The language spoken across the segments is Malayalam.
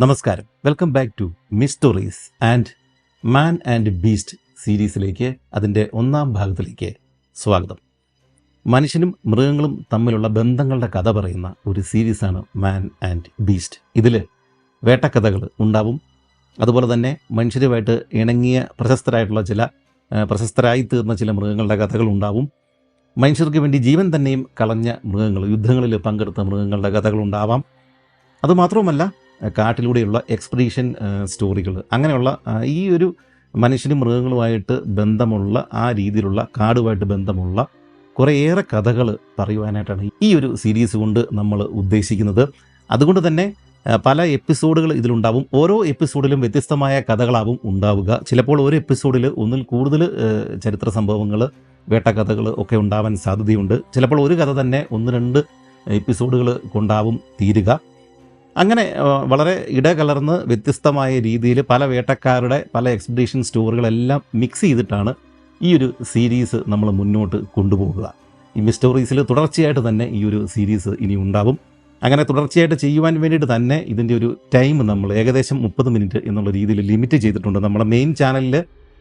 നമസ്കാരം, welcome back to mysteries and man and beast സീരീസിലേക്ക് അതിൻ്റെ 1ാം ഭാഗത്തിലേക്ക് സ്വാഗതം. മനുഷ്യനും മൃഗങ്ങളും തമ്മിലുള്ള ബന്ധങ്ങളുടെ കഥ പറയുന്ന ഒരു സീരീസാണ് മാൻ ആൻഡ് ബീസ്റ്റ്. ഇതിൽ വേട്ടക്കഥകൾ ഉണ്ടാവും, അതുപോലെ തന്നെ മനുഷ്യരുമായിട്ട് ഇണങ്ങിയ പ്രശസ്തരായി തീർന്ന ചില മൃഗങ്ങളുടെ കഥകൾ ഉണ്ടാവും. മനുഷ്യർക്ക് വേണ്ടി ജീവൻ തന്നെയും കളഞ്ഞ മൃഗങ്ങൾ, യുദ്ധങ്ങളിൽ പങ്കെടുത്ത മൃഗങ്ങളുടെ കഥകളുണ്ടാവാം. അതുമാത്രവുമല്ല, കാട്ടിലൂടെയുള്ള എക്സ്പെഡീഷൻ സ്റ്റോറികൾ, അങ്ങനെയുള്ള ഈ ഒരു മനുഷ്യനും മൃഗങ്ങളുമായിട്ട് ബന്ധമുള്ള ആ രീതിയിലുള്ള കാടുമായിട്ട് ബന്ധമുള്ള കുറേയേറെ കഥകൾ പറയുവാനായിട്ടാണ് ഈ ഒരു സീരീസ് കൊണ്ട് നമ്മൾ ഉദ്ദേശിക്കുന്നത്. അതുകൊണ്ട് തന്നെ പല എപ്പിസോഡുകൾ ഇതിലുണ്ടാവും. ഓരോ എപ്പിസോഡിലും വ്യത്യസ്തമായ കഥകളാവും ഉണ്ടാവുക. ചിലപ്പോൾ ഒരു എപ്പിസോഡിൽ ഒന്നിൽ കൂടുതൽ ചരിത്ര സംഭവങ്ങൾ, വേട്ടക്കഥകൾ ഒക്കെ ഉണ്ടാവാൻ സാധ്യതയുണ്ട്. ചിലപ്പോൾ ഒരു കഥ തന്നെ 1-2 എപ്പിസോഡുകൾ കൊണ്ടാവും തീരുക. അങ്ങനെ വളരെ ഇടകലർന്ന് വ്യത്യസ്തമായ രീതിയിൽ പല വേട്ടക്കാരുടെ പല എക്സ്പെഡീഷൻ സ്റ്റോറികളെല്ലാം മിക്സ് ചെയ്തിട്ടാണ് ഈ ഒരു സീരീസ് നമ്മൾ മുന്നോട്ട് കൊണ്ടുപോകുക. ഈ മിസ്റ്ററീസിൽ തുടർച്ചയായിട്ട് തന്നെ ഈ ഒരു സീരീസ് ഇനി ഉണ്ടാവും. അങ്ങനെ തുടർച്ചയായിട്ട് ചെയ്യുവാൻ വേണ്ടിയിട്ട് തന്നെ ഇതിൻ്റെ ഒരു ടൈം നമ്മൾ ഏകദേശം 30 മിനിറ്റ് എന്നുള്ള രീതിയിൽ ലിമിറ്റ് ചെയ്തിട്ടുണ്ട്. നമ്മുടെ മെയിൻ ചാനലിൽ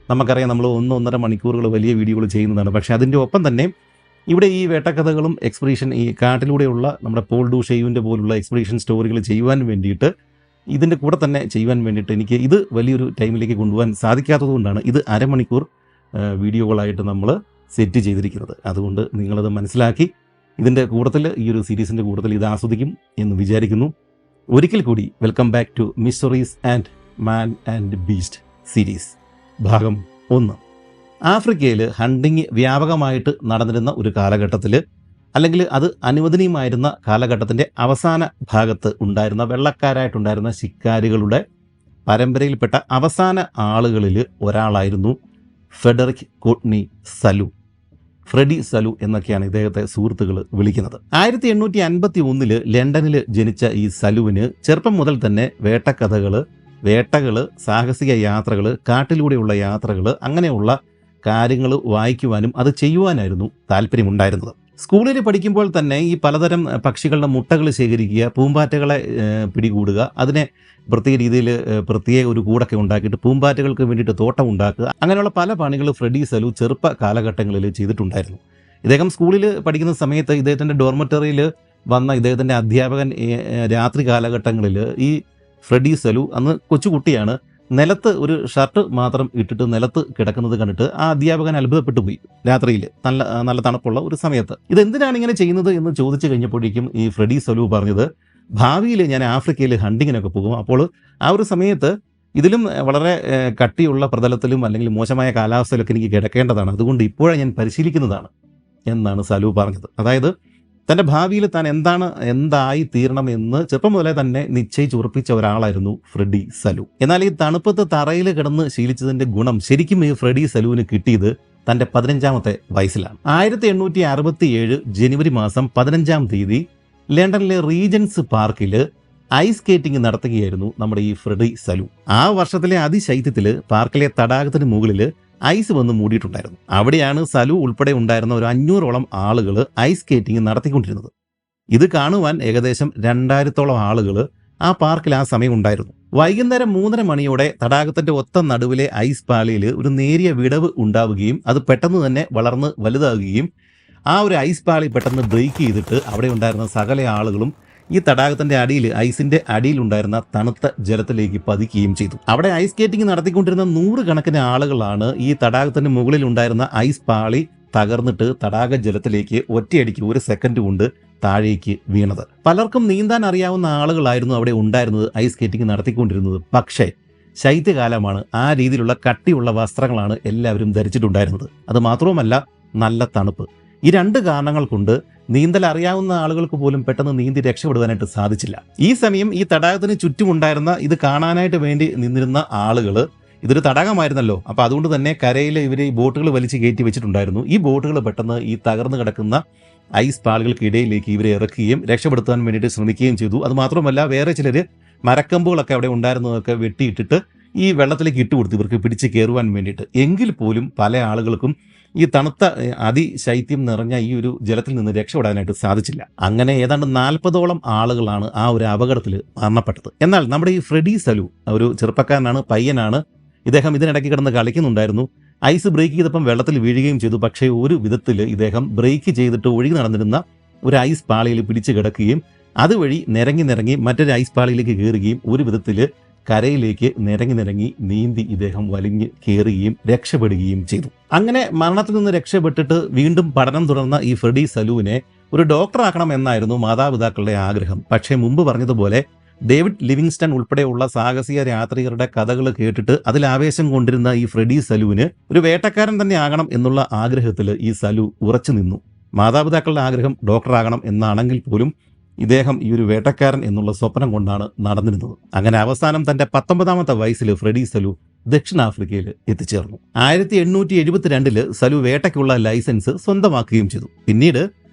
നമുക്കറിയാം, നമ്മൾ 1-1.5 മണിക്കൂറുകൾ വലിയ വീഡിയോകൾ ചെയ്യുന്നതാണ്. പക്ഷേ അതിൻ്റെ ഒപ്പം തന്നെ ഇവിടെ ഈ വേട്ടക്കഥകളും എക്സ്പെഡീഷൻ, ഈ കാട്ടിലൂടെയുള്ള നമ്മുടെ പോൾ ഡു ഷെയ്യുവിൻ്റെ പോലുള്ള എക്സ്പെഡീഷൻ സ്റ്റോറികൾ ചെയ്യുവാൻ വേണ്ടിയിട്ട്, ഇതിൻ്റെ കൂടെ തന്നെ ചെയ്യുവാൻ വേണ്ടിയിട്ട് എനിക്ക് ഇത് വലിയൊരു ടൈമിലേക്ക് കൊണ്ടുപോകാൻ സാധിക്കാത്തതുകൊണ്ടാണ് ഇത് അരമണിക്കൂർ വീഡിയോകളായിട്ട് നമ്മൾ സെറ്റ് ചെയ്തിരിക്കുന്നത്. അതുകൊണ്ട് നിങ്ങളത് മനസ്സിലാക്കി ഇതിൻ്റെ കൂട്ടത്തിൽ, ഈ ഒരു സീരീസിൻ്റെ കൂട്ടത്തിൽ ഇത് ആസ്വദിക്കും എന്ന് വിചാരിക്കുന്നു. ഒരിക്കൽ കൂടി welcome back to mysteries and man and beast series ഭാഗം 1. ആഫ്രിക്കയിൽ ഹണ്ടിങ് വ്യാപകമായിട്ട് നടന്നിരുന്ന ഒരു കാലഘട്ടത്തിൽ, അല്ലെങ്കിൽ അത് അനുവദനീയമായിരുന്ന കാലഘട്ടത്തിൻ്റെ അവസാന ഭാഗത്ത് ഉണ്ടായിരുന്ന വെള്ളക്കാരായിട്ടുണ്ടായിരുന്ന ശിക്കാരികളുടെ പരമ്പരയിൽപ്പെട്ട അവസാന ആളുകളിൽ ഒരാളായിരുന്നു ഫെഡറിക് കോട്നി സലു. ഫ്രെഡി സലു എന്നൊക്കെയാണ് ഇദ്ദേഹത്തെ സുഹൃത്തുക്കൾ വിളിക്കുന്നത്. 1851 ലണ്ടനിൽ ജനിച്ച ഈ സലുവിന് ചെറുപ്പം മുതൽ തന്നെ വേട്ടകൾ, സാഹസിക യാത്രകൾ, കാട്ടിലൂടെയുള്ള യാത്രകൾ, അങ്ങനെയുള്ള കാര്യങ്ങൾ വായിക്കുവാനും അത് ചെയ്യുവാനായിരുന്നു താല്പര്യമുണ്ടായിരുന്നത്. സ്കൂളിൽ പഠിക്കുമ്പോൾ തന്നെ ഈ പലതരം പക്ഷികളുടെ മുട്ടകൾ ശേഖരിക്കുക, പൂമ്പാറ്റകളെ പിടികൂടുക, അതിനെ പ്രത്യേക ഒരു കൂടൊക്കെ ഉണ്ടാക്കിയിട്ട് പൂമ്പാറ്റകൾക്ക് വേണ്ടിയിട്ട് തോട്ടം ഉണ്ടാക്കുക, അങ്ങനെയുള്ള പല പണികൾ ഫ്രെഡി സലു ചെറുപ്പ കാലഘട്ടങ്ങളിൽ ചെയ്തിട്ടുണ്ടായിരുന്നു. ഇദ്ദേഹം സ്കൂളിൽ പഠിക്കുന്ന സമയത്ത് ഇദ്ദേഹത്തിൻ്റെ ഡോർമെറ്ററിയിൽ വന്ന ഇദ്ദേഹത്തിൻ്റെ അധ്യാപകൻ രാത്രി കാലഘട്ടങ്ങളിൽ ഈ ഫ്രെഡി സലു, അന്ന് കൊച്ചുകുട്ടിയാണ്, നിലത്ത് ഒരു ഷർട്ട് മാത്രം ഇട്ടിട്ട് നിലത്ത് കിടക്കുന്നത് കണ്ടിട്ട് ആ അധ്യാപകൻ അത്ഭുതപ്പെട്ടു പോയി. രാത്രിയിൽ നല്ല തണുപ്പുള്ള ഒരു സമയത്ത് ഇതെന്തിനാണ് ഇങ്ങനെ ചെയ്യുന്നത് എന്ന് ചോദിച്ചു കഴിഞ്ഞപ്പോഴേക്കും ഈ ഫ്രെഡി സലു പറഞ്ഞത്, ഭാവിയിൽ ഞാൻ ആഫ്രിക്കയിൽ ഹണ്ടിങ്ങിനൊക്കെ പോകും, അപ്പോൾ ആ ഒരു സമയത്ത് ഇതിലും വളരെ കട്ടിയുള്ള പ്രതലത്തിലും അല്ലെങ്കിൽ മോശമായ കാലാവസ്ഥയിലൊക്കെ എനിക്ക് കിടക്കേണ്ടതാണ്, അതുകൊണ്ട് ഇപ്പോഴേ ഞാൻ പരിശീലിക്കുന്നതാണ് എന്നാണ് സലു പറഞ്ഞത്. അതായത് തൻ്റെ ഭാവിയിൽ താൻ എന്തായി തീരണമെന്ന് ചെറുപ്പം മുതലേ തന്നെ നിശ്ചയിച്ചുറപ്പിച്ച ഒരാളായിരുന്നു ഫ്രെഡി സലു. എന്നാൽ ഈ തണുപ്പത്ത് തറയിൽ കിടന്ന് ശീലിച്ചതിൻ്റെ ഗുണം ശരിക്കും ഈ ഫ്രെഡി സലുവിന് കിട്ടിയത് തൻ്റെ 15ാമത്തെ വയസ്സിലാണ്. 1867 ജനുവരി മാസം 15-ാം തീയതി ലണ്ടനിലെ റീജൻസ് പാർക്കിൽ ഐസ് സ്കേറ്റിംഗ് നടത്തുകയായിരുന്നു നമ്മുടെ ഈ ഫ്രെഡി സലു. ആ വർഷത്തിലെ അതിശൈത്യത്തിൽ പാർക്കിലെ തടാകത്തിന് മുകളിൽ ഐസ് വന്ന് മൂടിയിട്ടുണ്ടായിരുന്നു. അവിടെയാണ് സലു ഉൾപ്പെടെ ഉണ്ടായിരുന്ന ഒരു 500ഓളം ആളുകൾ ഐസ് സ്കേറ്റിംഗ് നടത്തിക്കൊണ്ടിരുന്നത്. ഇത് കാണുവാൻ ഏകദേശം 2000ഓളം ആളുകൾ ആ പാർക്കിൽ ആ സമയം ഉണ്ടായിരുന്നു. വൈകുന്നേരം 3:30 മണിയോടെ തടാകത്തിന്റെ ഒത്ത നടുവിലെ ഐസ് പാളിയിൽ ഒരു നേരിയ വിടവ് ഉണ്ടാവുകയും അത് പെട്ടെന്ന് തന്നെ വളർന്ന് വലുതാകുകയും ആ ഒരു ഐസ് പാളി പെട്ടെന്ന് ബ്രേക്ക് ചെയ്തിട്ട് അവിടെ ഉണ്ടായിരുന്ന സകല ആളുകളും ഈ തടാകത്തിന്റെ അടിയിൽ, ഐസിന്റെ അടിയിലുണ്ടായിരുന്ന തണുത്ത ജലത്തിലേക്ക് പതിക്കുകയും ചെയ്തു. അവിടെ ഐസ് സ്കേറ്റിംഗ് നടത്തിക്കൊണ്ടിരുന്ന 100 കണക്കിന് ആളുകളാണ് ഈ തടാകത്തിന് മുകളിൽ ഉണ്ടായിരുന്ന ഐസ് പാളി തകർന്നിട്ട് തടാക ജലത്തിലേക്ക് ഒറ്റയടിക്ക് 1 സെക്കൻഡ് കൊണ്ട് താഴേക്ക് വീണത്. പലർക്കും നീന്താൻ അറിയാവുന്ന ആളുകളായിരുന്നു അവിടെ ഉണ്ടായിരുന്നത്, ഐസ് സ്കേറ്റിംഗ് നടത്തിക്കൊണ്ടിരുന്നത്. പക്ഷേ ശൈത്യകാലമാണ്, ആ രീതിയിലുള്ള കട്ടിയുള്ള വസ്ത്രങ്ങളാണ് എല്ലാവരും ധരിച്ചിട്ടുണ്ടായിരുന്നത്. അത് മാത്രവുമല്ല, നല്ല തണുപ്പ്. ഈ 2 കാരണങ്ങൾ കൊണ്ട് നീന്തൽ അറിയാവുന്ന ആളുകൾക്ക് പോലും പെട്ടെന്ന് നീന്തി രക്ഷപ്പെടുവാനായിട്ട് സാധിച്ചില്ല. ഈ സമയം ഈ തടാകത്തിന് ചുറ്റുമുണ്ടായിരുന്ന ഇത് കാണാനായിട്ട് വേണ്ടി നിന്നിരുന്ന ആളുകൾ, ഇതൊരു തടാകമായിരുന്നല്ലോ, അപ്പോൾ അതുകൊണ്ട് തന്നെ കരയിൽ ഇവർ ഈ ബോട്ടുകൾ വലിച്ച് കയറ്റി വെച്ചിട്ടുണ്ടായിരുന്നു. ഈ ബോട്ടുകൾ പെട്ടെന്ന് ഈ തകർന്നു കിടക്കുന്ന ഐസ് പാളുകൾക്കിടയിലേക്ക് ഇവരെ ഇറക്കുകയും രക്ഷപ്പെടുത്താൻ വേണ്ടിയിട്ട് ശ്രമിക്കുകയും ചെയ്തു. അതുമാത്രമല്ല, വേറെ ചിലർ മരക്കമ്പുകളൊക്കെ അവിടെ ഉണ്ടായിരുന്നതൊക്കെ വെട്ടിയിട്ടിട്ട് ഈ വെള്ളത്തിലേക്ക് ഇട്ടുകൊടുത്തു ഇവർക്ക് പിടിച്ച് കയറുവാൻ വേണ്ടിയിട്ട്. എങ്കിൽ പോലും പല ആളുകൾക്കും ഈ തണുത്ത അതിശൈത്യം നിറഞ്ഞ ഈ ഒരു ജലത്തിൽ നിന്ന് രക്ഷപ്പെടാനായിട്ട് സാധിച്ചില്ല. അങ്ങനെ ഏതാണ്ട് 40ഓളം ആളുകളാണ് ആ ഒരു അപകടത്തിൽ മരണപ്പെട്ടത്. എന്നാൽ നമ്മുടെ ഈ ഫ്രെഡി സലു ഒരു ചെറുപ്പക്കാരനാണ്, പയ്യനാണ്. ഇദ്ദേഹം ഇതിനിടയ്ക്ക് കിടന്ന് കളിക്കുന്നുണ്ടായിരുന്നു. ഐസ് ബ്രേക്ക് ചെയ്തപ്പം വെള്ളത്തിൽ വീഴുകയും ചെയ്തു. പക്ഷേ ഒരു വിധത്തിൽ ഇദ്ദേഹം ബ്രേക്ക് ചെയ്തിട്ട് ഒഴുകി നടന്നിരുന്ന ഒരു ഐസ് പാളിയിൽ പിടിച്ചു കിടക്കുകയും അതുവഴി നിരങ്ങി മറ്റൊരു ഐസ് പാളിയിലേക്ക് കയറുകയും ഒരു വിധത്തിൽ കരയിലേക്ക് നിരങ്ങി നീന്തി ഇദ്ദേഹം വലിഞ്ഞ് കയറുകയും രക്ഷപ്പെടുകയും ചെയ്തു. അങ്ങനെ മരണത്തിൽ നിന്ന് രക്ഷപ്പെട്ടിട്ട് വീണ്ടും പഠനം തുടർന്ന ഈ ഫ്രെഡി സലുവിനെ ഒരു ഡോക്ടറാക്കണം എന്നായിരുന്നു മാതാപിതാക്കളുടെ ആഗ്രഹം. പക്ഷേ മുമ്പ് പറഞ്ഞതുപോലെ ഡേവിഡ് ലിവിങ്സ്റ്റൺ ഉൾപ്പെടെയുള്ള സാഹസിക യാത്രികരുടെ കഥകൾ കേട്ടിട്ട് അതിൽ ആവേശം കൊണ്ടിരുന്ന ഈ ഫ്രെഡി സലുവിന് ഒരു വേട്ടക്കാരൻ തന്നെ ആകണം എന്നുള്ള ആഗ്രഹത്തിൽ ഈ സലു ഉറച്ചു നിന്നു. മാതാപിതാക്കളുടെ ആഗ്രഹം ഡോക്ടറാകണം എന്നാണെങ്കിൽ പോലും ഇദ്ദേഹം ഈ ഒരു വേട്ടക്കാരൻ എന്നുള്ള സ്വപ്നം കൊണ്ടാണ് നടന്നിരുന്നത്. അങ്ങനെ അവസാനം തന്റെ 19ാമത്തെ വയസ്സിൽ ഫ്രെഡി സലു ദക്ഷിണാഫ്രിക്കയിൽ എത്തിച്ചേർന്നു. 1872 സലു വേട്ടയ്ക്കുള്ള ലൈസൻസ് സ്വന്തമാക്കുകയും ചെയ്തു. പിന്നീട്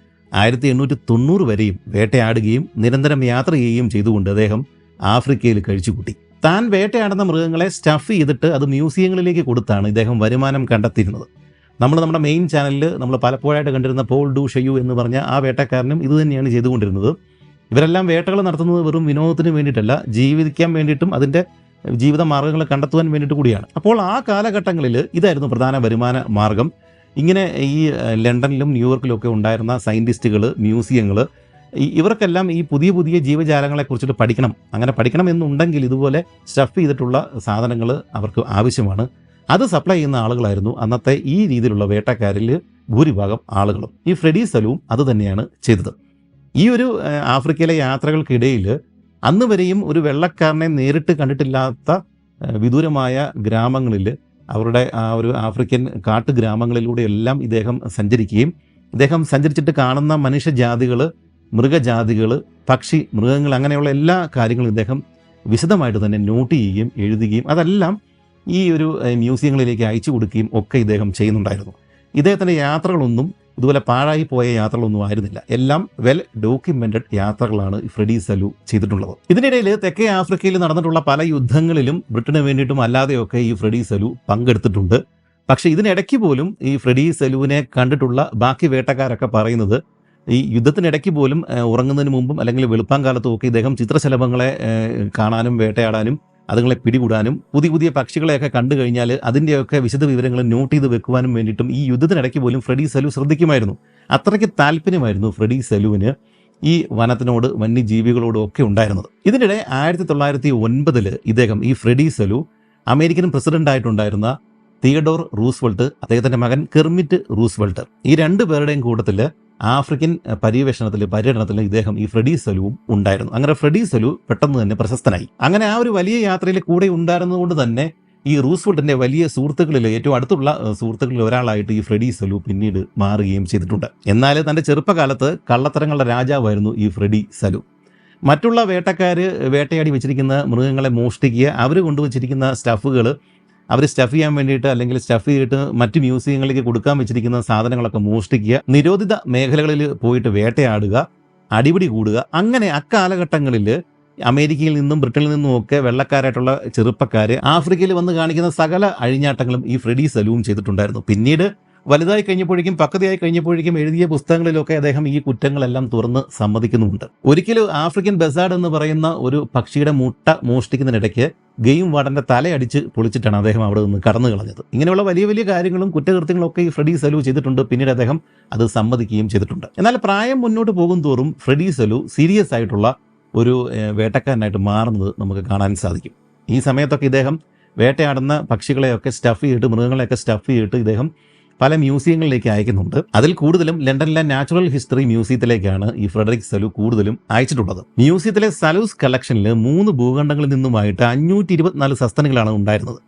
1890 വരെയും വേട്ടയാടുകയും നിരന്തരം യാത്ര ചെയ്യുകയും ചെയ്തുകൊണ്ട് അദ്ദേഹം ആഫ്രിക്കയിൽ കഴിച്ചുകൂട്ടി. താൻ വേട്ടയാടുന്ന മൃഗങ്ങളെ സ്റ്റഫ് ചെയ്തിട്ട് അത് മ്യൂസിയങ്ങളിലേക്ക് കൊടുത്താണ് ഇദ്ദേഹം വരുമാനം കണ്ടെത്തിയിരുന്നത്. നമ്മുടെ മെയിൻ ചാനലിൽ നമ്മൾ പലപ്പോഴായിട്ട് കണ്ടിരുന്ന പോൾ ഡു ഷെയു എന്ന് പറഞ്ഞ ആ വേട്ടക്കാരനും ഇത് തന്നെയാണ് ചെയ്തുകൊണ്ടിരുന്നത്. ഇവരെല്ലാം വേട്ടകൾ നടത്തുന്നത് വെറും വിനോദത്തിന് വേണ്ടിയിട്ടല്ല, ജീവിക്കാൻ വേണ്ടിയിട്ടും അതിൻ്റെ ജീവിത മാർഗ്ഗങ്ങൾ കണ്ടെത്തുവാൻ വേണ്ടിയിട്ട് കൂടിയാണ്. അപ്പോൾ ആ കാലഘട്ടങ്ങളിൽ ഇതായിരുന്നു പ്രധാന വരുമാന മാർഗം. ഇങ്ങനെ ഈ ലണ്ടനിലും ന്യൂയോർക്കിലും ഒക്കെ ഉണ്ടായിരുന്ന സയൻറ്റിസ്റ്റുകൾ, മ്യൂസിയങ്ങൾ, ഇവർക്കെല്ലാം ഈ പുതിയ ജീവജാലങ്ങളെക്കുറിച്ചിട്ട് പഠിക്കണം. അങ്ങനെ പഠിക്കണം എന്നുണ്ടെങ്കിൽ ഇതുപോലെ സ്റ്റഫ് ചെയ്തിട്ടുള്ള സാധനങ്ങൾ അവർക്ക് ആവശ്യമാണ്. അത് സപ്ലൈ ചെയ്യുന്ന ആളുകളായിരുന്നു അന്നത്തെ ഈ രീതിയിലുള്ള വേട്ടക്കാരിൽ ഭൂരിഭാഗം ആളുകളും. ഈ ഫ്രെഡി സലുവും അത് തന്നെയാണ് ചെയ്തത്. ഈ ഒരു ആഫ്രിക്കയിലെ യാത്രകൾക്കിടയിൽ അന്ന് വരെയും ഒരു വെള്ളക്കാരനെ നേരിട്ട് കണ്ടിട്ടില്ലാത്ത വിദൂരമായ ഗ്രാമങ്ങളിൽ, അവരുടെ ആ ഒരു ആഫ്രിക്കൻ കാട്ടുഗ്രാമങ്ങളിലൂടെയെല്ലാം ഇദ്ദേഹം സഞ്ചരിക്കുകയും ഇദ്ദേഹം സഞ്ചരിച്ചിട്ട് കാണുന്ന മനുഷ്യജാതികൾ, മൃഗജാതികൾ, പക്ഷി, മൃഗങ്ങൾ, അങ്ങനെയുള്ള എല്ലാ കാര്യങ്ങളും ഇദ്ദേഹം വിശദമായിട്ട് തന്നെ നോട്ട് ചെയ്യുകയും എഴുതുകയും അതെല്ലാം ഈ ഒരു മ്യൂസിയങ്ങളിലേക്ക് അയച്ചു കൊടുക്കുകയും ഒക്കെ ഇദ്ദേഹം ചെയ്യുന്നുണ്ടായിരുന്നു. ഇദ്ദേഹത്തിൻ്റെ യാത്രകളൊന്നും ഇതുപോലെ പാഴായി പോയ യാത്രകളൊന്നും ആയിരുന്നില്ല. എല്ലാം വെൽ ഡോക്യുമെന്റഡ് യാത്രകളാണ് ഫ്രെഡി സലു ചെയ്തിട്ടുള്ളത്. ഇതിനിടയിൽ തെക്കേ ആഫ്രിക്കയിൽ നടന്നിട്ടുള്ള പല യുദ്ധങ്ങളിലും ബ്രിട്ടന് വേണ്ടിയിട്ടും അല്ലാതെയൊക്കെ ഈ ഫ്രെഡി സലു പങ്കെടുത്തിട്ടുണ്ട്. പക്ഷേ ഇതിനിടയ്ക്ക് പോലും ഈ ഫ്രെഡി സലുവിനെ കണ്ടിട്ടുള്ള ബാക്കി വേട്ടക്കാരൊക്കെ പറയുന്നത് ഈ യുദ്ധത്തിനിടയ്ക്ക് പോലും ഉറങ്ങുന്നതിന് മുമ്പും അല്ലെങ്കിൽ വെളുപ്പാങ്കാലത്തും ഒക്കെ ഇദ്ദേഹം ചിത്രശലഭങ്ങളെ കാണാനും വേട്ടയാടാനും അതുങ്ങളെ പിടികൂടാനും പുതിയ പക്ഷികളെയൊക്കെ കണ്ടു കഴിഞ്ഞാൽ അതിൻ്റെയൊക്കെ വിശദ വിവരങ്ങൾ നോട്ട് ചെയ്ത് വെക്കുവാനും വേണ്ടിയിട്ടും ഈ യുദ്ധത്തിനിടയ്ക്ക് പോലും ഫ്രെഡി സലു ശ്രദ്ധിക്കുമായിരുന്നു. അത്രയ്ക്ക് താല്പര്യമായിരുന്നു ഫ്രെഡി സലുവിന് ഈ വനത്തിനോട്, വന്യജീവികളോടും ഒക്കെ ഉണ്ടായിരുന്നത്. ഇതിനിടെ 1909 ഇദ്ദേഹം ഈ ഫ്രെഡി സലു അമേരിക്കൻ പ്രസിഡന്റായിട്ടുണ്ടായിരുന്ന തിയഡോർ റൂസ്വെൽട്ട്, അദ്ദേഹത്തിൻ്റെ മകൻ കെർമിറ്റ് റൂസ്വെൽട്ട്, ഈ രണ്ടു പേരുടെയും കൂട്ടത്തിൽ ആഫ്രിക്കൻ പര്യടനത്തിൽ ഇദ്ദേഹം ഈ ഫ്രെഡി സലുവും ഉണ്ടായിരുന്നു. അങ്ങനെ ഫ്രെഡി സലു പെട്ടെന്ന് തന്നെ പ്രശസ്തനായി. അങ്ങനെ ആ ഒരു വലിയ യാത്രയിൽ കൂടെ ഉണ്ടായിരുന്നതുകൊണ്ട് തന്നെ ഈ റൂസ്വെൽട്ടിന്റെ വലിയ സുഹൃത്തുക്കളിൽ, ഏറ്റവും അടുത്തുള്ള സുഹൃത്തുക്കളിൽ ഒരാളായിട്ട് ഈ ഫ്രെഡി സലു പിന്നീട് മാറുകയും ചെയ്തിട്ടുണ്ട്. എന്നാൽ തൻ്റെ ചെറുപ്പകാലത്ത് കള്ളത്തരങ്ങളുടെ രാജാവായിരുന്നു ഈ ഫ്രെഡി സലു. മറ്റുള്ള വേട്ടക്കാർ വേട്ടയാടി വെച്ചിരിക്കുന്ന മൃഗങ്ങളെ മോഷ്ടിക്കുക, അവർ കൊണ്ടുവച്ചിരിക്കുന്ന സ്റ്റഫുകൾ അവർ സ്റ്റഫ് ചെയ്യാൻ വേണ്ടിയിട്ട് അല്ലെങ്കിൽ സ്റ്റഫ് ചെയ്തിട്ട് മറ്റ് മ്യൂസിയങ്ങളിലേക്ക് കൊടുക്കാൻ വെച്ചിരിക്കുന്ന സാധനങ്ങളൊക്കെ മോഷ്ടിക്കുക, നിരോധിത മേഖലകളിൽ പോയിട്ട് വേട്ടയാടുക, അടിപിടി കൂടുക. അങ്ങനെ അക്കാലഘട്ടങ്ങളിൽ അമേരിക്കയിൽ നിന്നും ബ്രിട്ടനിൽ നിന്നും ഒക്കെ വെള്ളക്കാരായിട്ടുള്ള ചെറുപ്പക്കാർ ആഫ്രിക്കയിൽ വന്ന് കാണിക്കുന്ന സകല അഴിഞ്ഞാട്ടങ്ങളും ഈ ഫ്രെഡി സലുവും ചെയ്തിട്ടുണ്ടായിരുന്നു. പിന്നീട് വലുതായി കഴിഞ്ഞപ്പോഴേക്കും, പക്വതയായി കഴിഞ്ഞപ്പോഴേക്കും എഴുതിയ പുസ്തകങ്ങളിലൊക്കെ അദ്ദേഹം ഈ കുറ്റങ്ങളെല്ലാം തുറന്ന് സമ്മതിക്കുന്നുമുണ്ട്. ഒരിക്കലും ആഫ്രിക്കൻ ബസാർഡ് എന്ന് പറയുന്ന ഒരു പക്ഷിയുടെ മുട്ട മോഷ്ടിക്കുന്നതിനിടയ്ക്ക് ഗെയിം വാർഡന്റെ തലയടിച്ച് പൊളിച്ചിട്ടാണ് അദ്ദേഹം അവിടെ നിന്ന് കടന്നു കളഞ്ഞത്. ഇങ്ങനെയുള്ള വലിയ കാര്യങ്ങളും കുറ്റകൃത്യങ്ങളും ഒക്കെ ഈ ഫ്രെഡി സലു ചെയ്തിട്ടുണ്ട്. പിന്നീട് അദ്ദേഹം അത് സമ്മതിക്കുകയും ചെയ്തിട്ടുണ്ട്. എന്നാൽ പ്രായം മുന്നോട്ട് പോകും തോറും ഫ്രെഡി സലു സീരിയസ് ആയിട്ടുള്ള ഒരു വേട്ടക്കാരനായിട്ട് മാറുന്നത് നമുക്ക് കാണാൻ സാധിക്കും. ഈ സമയത്തൊക്കെ ഇദ്ദേഹം വേട്ടയാടുന്ന പക്ഷികളെയൊക്കെ സ്റ്റഫ് ചെയ്തിട്ട്, മൃഗങ്ങളെയൊക്കെ സ്റ്റഫ് ചെയ്തിട്ട് ഇദ്ദേഹം പല മ്യൂസിയങ്ങളിലേക്ക് അയക്കുന്നുണ്ട്. അതിൽ കൂടുതലും ലണ്ടനിലെ നാച്ചുറൽ ഹിസ്റ്ററി മ്യൂസിയത്തിലേക്കാണ് ഈ ഫ്രെഡറിക് സലു കൂടുതലും അയച്ചിട്ടുള്ളത്. മ്യൂസിയത്തിലെ സലൂസ് കളക്ഷനിൽ 3 ഭൂഖണ്ഡങ്ങളിൽ നിന്നുമായിട്ട് 524 സസ്തനികളാണ് ഉണ്ടായിരുന്നത്.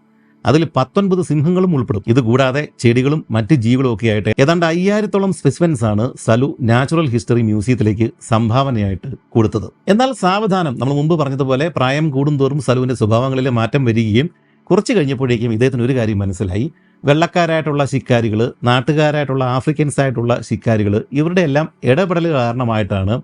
അതിൽ 19 സിംഹങ്ങളും ഉൾപ്പെടും. ഇതുകൂടാതെ ചെടികളും മറ്റ് ജീവികളും ഒക്കെ ആയിട്ട് ഏതാണ്ട് 5000-ഓളം സ്പെസിമെൻസ് ആണ് സലു നാച്ചുറൽ ഹിസ്റ്ററി മ്യൂസിയത്തിലേക്ക് സംഭാവനയായിട്ട് കൊടുത്തത്. എന്നാൽ സാവധാനം, നമ്മൾ മുമ്പ് പറഞ്ഞതുപോലെ പ്രായം കൂടുന്തോറും സലുവിന്റെ സ്വഭാവങ്ങളിൽ മാറ്റം വരികയും കുറച്ച് കഴിഞ്ഞപ്പോഴേക്കും ഇദ്ദേഹത്തിന് ഒരു കാര്യം മനസ്സിലായി. വെള്ളക്കാരായിട്ടുള്ള ശിക്കാരികൾ, നാട്ടുകാരായിട്ടുള്ള ആഫ്രിക്കൻസ് ആയിട്ടുള്ള ശിക്കാരികൾ, ഇവരുടെ എല്ലാം ഇടപെടൽ കാരണമായിട്ടാണ്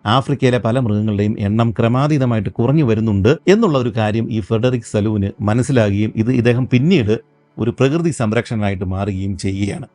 ആഫ്രിക്കയിലെ പല മൃഗങ്ങളുടെയും എണ്ണം ക്രമാതീതമായിട്ട് കുറഞ്ഞു വരുന്നുണ്ട് എന്നുള്ള ഒരു കാര്യം ഈ ഫ്രെഡറിക് സലുവിന് മനസ്സിലാകുകയും ഇദ്ദേഹം പിന്നീട് ഒരു പ്രകൃതി സംരക്ഷകനായിട്ട് മാറുകയും ചെയ്യുകയാണ്.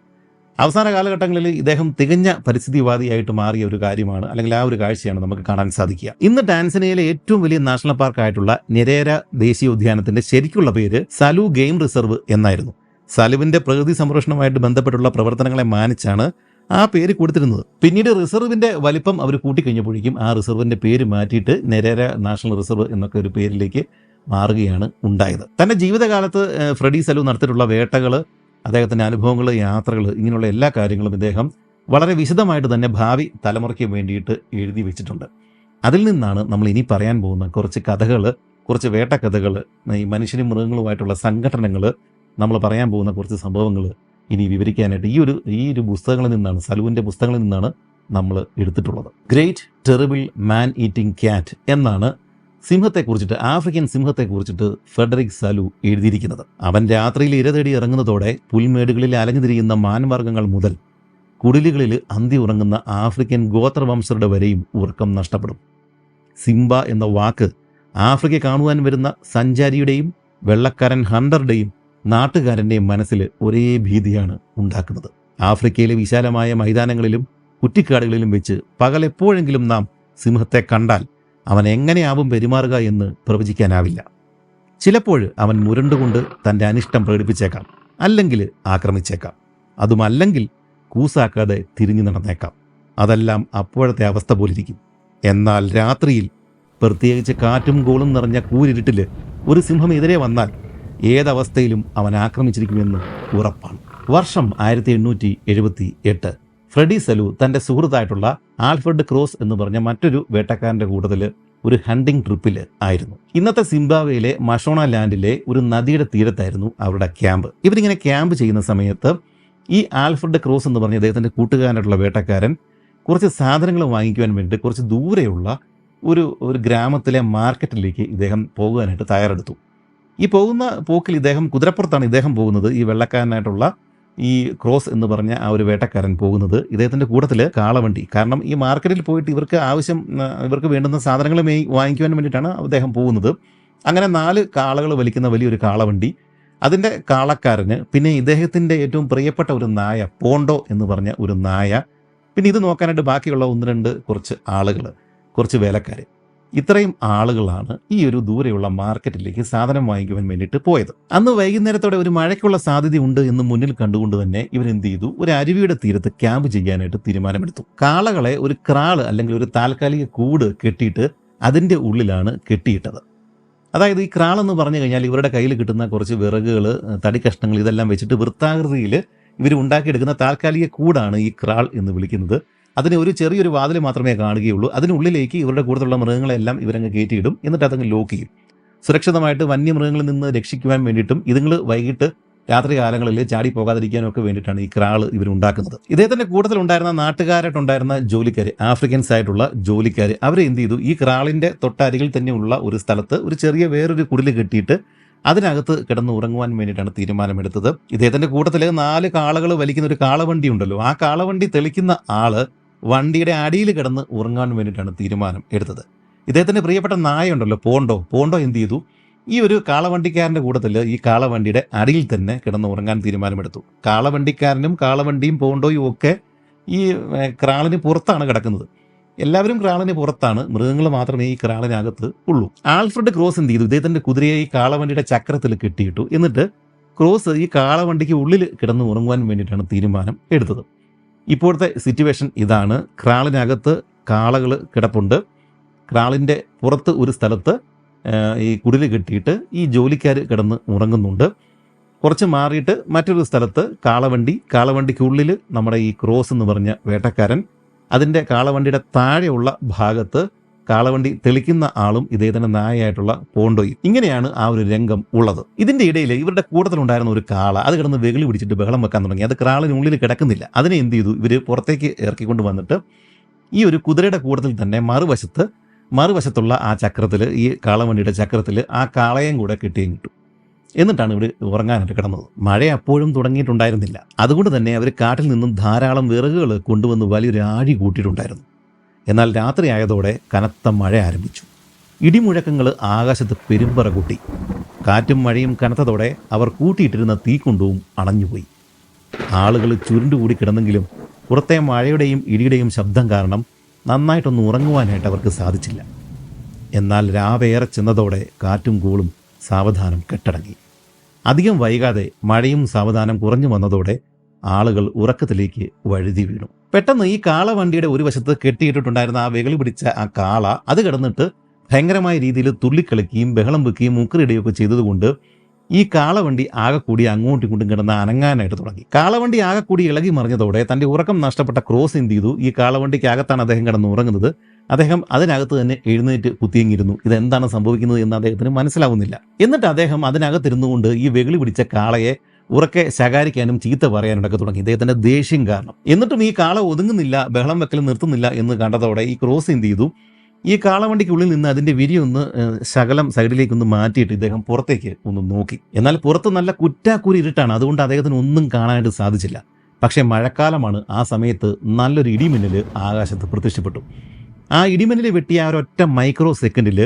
അവസാന കാലഘട്ടങ്ങളിൽ ഇദ്ദേഹം തികഞ്ഞ പരിസ്ഥിതിവാദിയായിട്ട് മാറിയ ഒരു കാര്യമാണ്, അല്ലെങ്കിൽ ആ ഒരു കാഴ്ചയാണ് നമുക്ക് കാണാൻ സാധിക്കുക. ഇന്ന് ടാൻസനിയയിലെ ഏറ്റവും വലിയ നാഷണൽ പാർക്കായിട്ടുള്ള നെരേര ദേശീയോദ്യാനത്തിന്റെ ശരിക്കുള്ള പേര് സലു ഗെയിം റിസർവ് എന്നായിരുന്നു. സലുവിന്റെ പ്രകൃതി സംരക്ഷണവുമായിട്ട് ബന്ധപ്പെട്ടുള്ള പ്രവർത്തനങ്ങളെ മാനിച്ചാണ് ആ പേര് കൊടുത്തിരുന്നത്. പിന്നീട് റിസർവിന്റെ വലിപ്പം അവർ കൂട്ടിക്കഴിഞ്ഞപ്പോഴേക്കും ആ റിസർവിന്റെ പേര് മാറ്റിയിട്ട് നെരേര നാഷണൽ റിസർവ് എന്നൊക്കെ ഒരു പേരിലേക്ക് മാറുകയാണ് ഉണ്ടായത്. തന്റെ ജീവിതകാലത്ത് ഫ്രെഡി സലു നടത്തിയിട്ടുള്ള വേട്ടകൾ, അദ്ദേഹത്തിൻ്റെ അനുഭവങ്ങൾ, യാത്രകൾ, ഇങ്ങനെയുള്ള എല്ലാ കാര്യങ്ങളും ഇദ്ദേഹം വളരെ വിശദമായിട്ട് തന്നെ ഭാവി തലമുറയ്ക്ക് വേണ്ടിയിട്ട് എഴുതി വെച്ചിട്ടുണ്ട്. അതിൽ നിന്നാണ് നമ്മൾ ഇനി പറയാൻ പോകുന്ന കുറച്ച് കഥകൾ, കുറച്ച് വേട്ടക്കഥകൾ, ഈ മനുഷ്യനും മൃഗങ്ങളുമായിട്ടുള്ള സംഘടനകൾ, നമ്മൾ പറയാൻ പോകുന്ന കുറച്ച് സംഭവങ്ങൾ ഇനി വിവരിക്കാനായിട്ട് ഈ ഒരു പുസ്തകങ്ങളിൽ നിന്നാണ്, സലുവിൻ്റെ പുസ്തകങ്ങളിൽ നിന്നാണ് നമ്മൾ എടുത്തിട്ടുള്ളത്. ഗ്രേറ്റ് ടെറിബിൾ മാൻ ഈറ്റിംഗ് ക്യാറ്റ് എന്നാണ് സിംഹത്തെക്കുറിച്ചിട്ട്, ആഫ്രിക്കൻ സിംഹത്തെക്കുറിച്ചിട്ട് ഫ്രെഡറിക് സലു എഴുതിയിരിക്കുന്നത്. അവൻ രാത്രിയിൽ ഇര തേടി ഇറങ്ങുന്നതോടെ പുൽമേടുകളിൽ അലഞ്ഞു തിരിയുന്ന മാൻവർഗ്ഗങ്ങൾ മുതൽ കുടിലുകളിൽ അന്തി ഉറങ്ങുന്ന ആഫ്രിക്കൻ ഗോത്രവംശരുടെ വരെയും ഉറക്കം നഷ്ടപ്പെടും. സിംബ എന്ന വാക്ക് ആഫ്രിക്ക കാണുവാൻ വരുന്ന സഞ്ചാരിയുടെയും വെള്ളക്കാരൻ ഹണ്ടറുടെയും നാട്ടുകാരൻ്റെയും മനസ്സിൽ ഒരേ ഭീതിയാണ് ഉണ്ടാക്കുന്നത്. ആഫ്രിക്കയിലെ വിശാലമായ മൈതാനങ്ങളിലും കുറ്റിക്കാടുകളിലും വെച്ച് പകലെപ്പോഴെങ്കിലും നാം സിംഹത്തെ കണ്ടാൽ അവൻ എങ്ങനെയാവും പെരുമാറുക എന്ന് പ്രവചിക്കാനാവില്ല. ചിലപ്പോൾ അവൻ മുരണ്ടുകൊണ്ട് തൻ്റെ അനിഷ്ടം പ്രകടിപ്പിച്ചേക്കാം, അല്ലെങ്കിൽ ആക്രമിച്ചേക്കാം. അതുമല്ലെങ്കിൽ കൂസാക്കാതെ തിരിഞ്ഞു നടന്നേക്കാം. അതെല്ലാം അപ്പോഴത്തെ അവസ്ഥ പോലിരിക്കും. എന്നാൽ രാത്രിയിൽ, പ്രത്യേകിച്ച് കാറ്റും കോളും നിറഞ്ഞ കൂരിരുട്ടിൽ ഒരു സിംഹം എതിരെ വന്നാൽ ഏതവസ്ഥയിലും അവൻ ആക്രമിച്ചിരിക്കുമെന്ന് ഉറപ്പാണ്. വർഷം 1878. ഫ്രെഡി സലു തൻ്റെ സുഹൃത്തായിട്ടുള്ള ആൽഫ്രഡ് ക്രോസ് എന്ന് പറഞ്ഞ മറ്റൊരു വേട്ടക്കാരൻ്റെ കൂട്ടത്തിൽ ഒരു ഹണ്ടിങ് ട്രിപ്പിൽ ആയിരുന്നു. ഇന്നത്തെ സിംബാബ്വേയിലെ മഷോണ ലാൻഡിലെ ഒരു നദിയുടെ തീരത്തായിരുന്നു അവരുടെ ക്യാമ്പ്. ഇവരിങ്ങനെ ക്യാമ്പ് ചെയ്യുന്ന സമയത്ത് ഈ ആൽഫ്രഡ് ക്രോസ് എന്ന് പറഞ്ഞ അദ്ദേഹത്തിൻ്റെ കൂട്ടുകാരനായിട്ടുള്ള വേട്ടക്കാരൻ കുറച്ച് സാധനങ്ങൾ വാങ്ങിക്കുവാൻ വേണ്ടി കുറച്ച് ദൂരെയുള്ള ഒരു ഗ്രാമത്തിലെ മാർക്കറ്റിലേക്ക് ഇദ്ദേഹം പോകുവാനായിട്ട് തയ്യാറെടുത്തു. ഈ പോകുന്ന പോക്കിൽ ഇദ്ദേഹം കുതിരപ്പുറത്താണ് ഇദ്ദേഹം പോകുന്നത്. ഈ വെള്ളക്കാരനായിട്ടുള്ള ഈ ക്രോസ് എന്ന് പറഞ്ഞ ആ ഒരു വേട്ടക്കാരൻ പോകുന്നത് ഇദ്ദേഹത്തിൻ്റെ കൂട്ടത്തിൽ കാളവണ്ടി. കാരണം ഈ മാർക്കറ്റിൽ പോയിട്ട് ഇവർക്ക് വേണ്ടുന്ന സാധനങ്ങൾ വാങ്ങിക്കുവാൻ വേണ്ടിയിട്ടാണ് അദ്ദേഹം പോകുന്നത്. അങ്ങനെ 4 കാളകൾ വലിക്കുന്ന വലിയൊരു കാളവണ്ടി, അതിൻ്റെ കാളക്കാരന്, പിന്നെ ഇദ്ദേഹത്തിൻ്റെ ഏറ്റവും പ്രിയപ്പെട്ട ഒരു നായ, പോണ്ടോ എന്ന് പറഞ്ഞ ഒരു നായ, പിന്നെ ഇത് നോക്കാനായിട്ട് ബാക്കിയുള്ള 1-2 കുറച്ച് ആളുകൾ, കുറച്ച് വേലക്കാർ. ഇത്രയും ആളുകളാണ് ഈ ഒരു ദൂരെയുള്ള മാർക്കറ്റിലേക്ക് സാധനം വാങ്ങിക്കുവാൻ വേണ്ടിയിട്ട് പോയത്. അന്ന് വൈകുന്നേരത്തോടെ ഒരു മഴയ്ക്കുള്ള സാധ്യതയുണ്ട് എന്ന് മുന്നിൽ കണ്ടുകൊണ്ട് തന്നെ ഇവരെന്ത് ചെയ്തു, ഒരു അരുവിയുടെ തീരത്ത് ക്യാമ്പ് ചെയ്യാനായിട്ട് തീരുമാനമെടുത്തു. കാളകളെ ഒരു ക്രാള് അല്ലെങ്കിൽ ഒരു താൽക്കാലിക കൂട് കെട്ടിയിട്ട് അതിൻ്റെ ഉള്ളിലാണ് കെട്ടിയിട്ടത്. അതായത് ഈ ക്രാളെന്ന് പറഞ്ഞു കഴിഞ്ഞാൽ ഇവരുടെ കയ്യിൽ കിട്ടുന്ന കുറച്ച് വിറകുകൾ, തടിക്കഷ്ണങ്ങൾ, ഇതെല്ലാം വെച്ചിട്ട് വൃത്താകൃതിയിൽ ഇവർ ഉണ്ടാക്കിയെടുക്കുന്ന താൽക്കാലിക കൂടാണ് ഈ ക്രാൾ എന്ന് വിളിക്കുന്നത്. അതിന് ഒരു ചെറിയൊരു വാതിൽ മാത്രമേ കാണുകയുള്ളൂ. അതിനുള്ളിലേക്ക് ഇവരുടെ കൂടുതലുള്ള മൃഗങ്ങളെല്ലാം ഇവരങ്ങ് കയറ്റിയിടും. എന്നിട്ട് അതങ്ങ് ലോക്ക് ചെയ്യും. സുരക്ഷിതമായിട്ട് വന്യമൃഗങ്ങളിൽ നിന്ന് രക്ഷിക്കുവാൻ വേണ്ടിയിട്ടും ഇതുങ്ങൾ വൈകിട്ട് രാത്രി കാലങ്ങളിൽ ചാടി പോകാതിരിക്കാനും ഒക്കെ വേണ്ടിയിട്ടാണ് ഈ ക്രാള് ഇവരുണ്ടാക്കുന്നത്. ഇദ്ദേഹത്തിൻ്റെ കൂട്ടത്തിലുണ്ടായിരുന്ന നാട്ടുകാരായിട്ടുണ്ടായിരുന്ന ജോലിക്കാർ, ആഫ്രിക്കൻസ് ആയിട്ടുള്ള ജോലിക്കാർ, അവരെ എന്ത് ചെയ്തു, ഈ ക്രാളിൻ്റെ തൊട്ടരികിൽ തന്നെയുള്ള ഒരു സ്ഥലത്ത് ഒരു ചെറിയ വേറൊരു കുടിൽ കെട്ടിയിട്ട് അതിനകത്ത് കിടന്ന് ഉറങ്ങുവാൻ വേണ്ടിയിട്ടാണ് തീരുമാനമെടുത്തത്. ഇദ്ദേഹത്തിൻ്റെ കൂട്ടത്തിൽ 4 കാളകൾ വലിക്കുന്ന ഒരു കാളവണ്ടി ഉണ്ടല്ലോ, ആ കാളവണ്ടി തെളിക്കുന്ന ആള് വണ്ടിയുടെ അടിയിൽ കിടന്ന് ഉറങ്ങാൻ വേണ്ടിയിട്ടാണ് തീരുമാനം എടുത്തത്. ഇദ്ദേഹത്തിൻ്റെ പ്രിയപ്പെട്ട നായ ഉണ്ടല്ലോ, പോണ്ടോ എന്ത് ചെയ്തു, ഈ ഒരു കാളവണ്ടിക്കാരൻ്റെ കൂട്ടത്തിൽ ഈ കാളവണ്ടിയുടെ അടിയിൽ തന്നെ കിടന്ന് ഉറങ്ങാൻ തീരുമാനമെടുത്തു. കാളവണ്ടിക്കാരനും കാളവണ്ടിയും പോണ്ടോയും ഒക്കെ ഈ ക്രാളിന് പുറത്താണ് കിടക്കുന്നത്. എല്ലാവരും ക്രാളിന് പുറത്താണ്, മൃഗങ്ങൾ മാത്രമേ ഈ ക്രാളിനകത്ത് ഉള്ളൂ. ആൽഫ്രഡ് ക്രോസ് എന്ത് ചെയ്തു, ഇദ്ദേഹത്തിൻ്റെ കുതിരയെ ഈ കാളവണ്ടിയുടെ ചക്രത്തിൽ കെട്ടിയിട്ടു. എന്നിട്ട് ക്രോസ് ഈ കാളവണ്ടിക്ക് ഉള്ളിൽ കിടന്ന് ഉറങ്ങുവാൻ വേണ്ടിയിട്ടാണ് തീരുമാനം എടുത്തത്. ഇപ്പോഴത്തെ സിറ്റുവേഷൻ ഇതാണ്. ക്രാളിനകത്ത് കാളകൾ കിടപ്പുണ്ട്. ക്രാളിൻ്റെ പുറത്ത് ഒരു സ്ഥലത്ത് ഈ കുടിൽ കെട്ടിയിട്ട് ഈ ജോലിക്കാർ കിടന്ന് ഉറങ്ങുന്നുണ്ട്. കുറച്ച് മാറിയിട്ട് മറ്റൊരു സ്ഥലത്ത് കാളവണ്ടിക്കുള്ളിൽ നമ്മുടെ ഈ ക്രോസ് എന്ന് പറഞ്ഞ വേട്ടക്കാരൻ, അതിൻ്റെ കാളവണ്ടിയുടെ താഴെയുള്ള ഭാഗത്ത് കാളവണ്ടി തെളിക്കുന്ന ആളും ഇദ്ദേഹത്തിൻ്റെ നായയായിട്ടുള്ള പോണ്ടോയും. ഇങ്ങനെയാണ് ആ ഒരു രംഗം ഉള്ളത്. ഇതിൻ്റെ ഇടയിൽ ഇവരുടെ കൂട്ടത്തിലുണ്ടായിരുന്ന ഒരു കാള അത് കിടന്ന് വെകിളി പിടിച്ചിട്ട് ബഹളം വെക്കാൻ തുടങ്ങി. അത് ക്രാളിനുള്ളിൽ കിടക്കുന്നില്ല. അതിനെ എന്ത് ചെയ്തു, ഇവർ പുറത്തേക്ക് ഇറക്കിക്കൊണ്ട് വന്നിട്ട് ഈ ഒരു കുതിരയുടെ കൂട്ടത്തിൽ തന്നെ മറുവശത്തുള്ള ആ ചക്രത്തിൽ, ഈ കാളവണ്ടിയുടെ ചക്രത്തിൽ ആ കാളയും കൂടെ കെട്ടിയും കിട്ടും. എന്നിട്ടാണ് ഇവർ ഉറങ്ങാനായിട്ട് കിടന്നത്. മഴ അപ്പോഴും തുടങ്ങിയിട്ടുണ്ടായിരുന്നില്ല. അതുകൊണ്ട് തന്നെ അവർ കാട്ടിൽ നിന്നും ധാരാളം വിറകുകൾ കൊണ്ടുവന്ന് വലിയൊരു ആഴി കൂട്ടിയിട്ടുണ്ടായിരുന്നു. എന്നാൽ രാത്രി ആയതോടെ കനത്ത മഴ ആരംഭിച്ചു. ഇടിമുഴക്കങ്ങൾ ആകാശത്ത് പെരുമ്പറ കൂട്ടി. കാറ്റും മഴയും കനത്തതോടെ അവർ കൂട്ടിയിട്ടിരുന്ന തീക്കുണ്ടവും അണഞ്ഞുപോയി. ആളുകൾ ചുരുണ്ടുകൂടി കിടന്നെങ്കിലും പുറത്തെ മഴയുടെയും ഇടിയുടെയും ശബ്ദം കാരണം നന്നായിട്ടൊന്ന് ഉറങ്ങുവാനായിട്ട് അവർക്ക് സാധിച്ചില്ല. എന്നാൽ രാവേറെ ചെന്നതോടെ കാറ്റും കൂളും സാവധാനം കെട്ടടങ്ങി. അധികം വൈകാതെ മഴയും സാവധാനം കുറഞ്ഞു വന്നതോടെ ആളുകൾ ഉറക്കത്തിലേക്ക് വഴുതി വീണു. പെട്ടെന്ന് ഈ കാളവണ്ടിയുടെ ഒരു വശത്ത് കെട്ടിയിട്ടിട്ടുണ്ടായിരുന്ന ആ വെകളി പിടിച്ച ആ കാള അത് കിടന്നിട്ട് ഭയങ്കരമായ രീതിയിൽ തുള്ളിക്കളിക്കുകയും ബഹളം വെക്കുകയും മുക്കറിടുകയൊക്കെ ചെയ്തതുകൊണ്ട് ഈ കാളവണ്ടി ആകെ കൂടി അങ്ങോട്ടും ഇങ്ങോട്ടും കിടന്ന് അനങ്ങാനായിട്ട് തുടങ്ങി. കാളവണ്ടി ആകെ കൂടി ഇളകി മറിഞ്ഞതോടെ തൻ്റെ ഉറക്കം നഷ്ടപ്പെട്ട ക്രോസ് എന്ത് ചെയ്തു? ഈ കാളവണ്ടിക്കകത്താണ് അദ്ദേഹം കിടന്ന് ഉറങ്ങുന്നത്. അദ്ദേഹം അതിനകത്ത് തന്നെ എഴുന്നേറ്റ് കുത്തിയെങ്കിരുന്നു. ഇതെന്താണ് സംഭവിക്കുന്നത് എന്ന് അദ്ദേഹത്തിന് മനസ്സിലാവുന്നില്ല. എന്നിട്ട് അദ്ദേഹം അതിനകത്തിരുന്നു കൊണ്ട് ഈ വെകിളി പിടിച്ച കാളയെ ഉറക്കെ ശകാരിക്കാനും ചീത്ത പറയാനൊക്കെ തുടങ്ങി. ഇദ്ദേഹത്തിന്റെ ദേഷ്യം കാരണം. എന്നിട്ടും ഈ കാള ഒതുങ്ങുന്നില്ല, ബഹളം വെക്കൽ നിർത്തുന്നില്ല എന്ന് കണ്ടതോടെ ഈ ക്രോസ് എന്ത് ചെയ്തു? ഈ കാളവണ്ടിക്കുള്ളിൽ നിന്ന് അതിന്റെ വിരിയൊന്ന് ശകലം സൈഡിലേക്കൊന്ന് മാറ്റിയിട്ട് ഇദ്ദേഹം പുറത്തേക്ക് ഒന്ന് നോക്കി. എന്നാൽ പുറത്ത് നല്ല കുറ്റാക്കൂരി ഇരുട്ടാണ്. അതുകൊണ്ട് അദ്ദേഹത്തിന് ഒന്നും കാണാനായിട്ട് സാധിച്ചില്ല. പക്ഷേ മഴക്കാലമാണ്. ആ സമയത്ത് നല്ലൊരു ഇടിമിന്നൽ ആകാശത്ത് പ്രത്യക്ഷപ്പെട്ടു. ആ ഇടിമിന്നൽ വെട്ടിയ ആ ഒരൊറ്റ മൈക്രോ സെക്കൻഡിൽ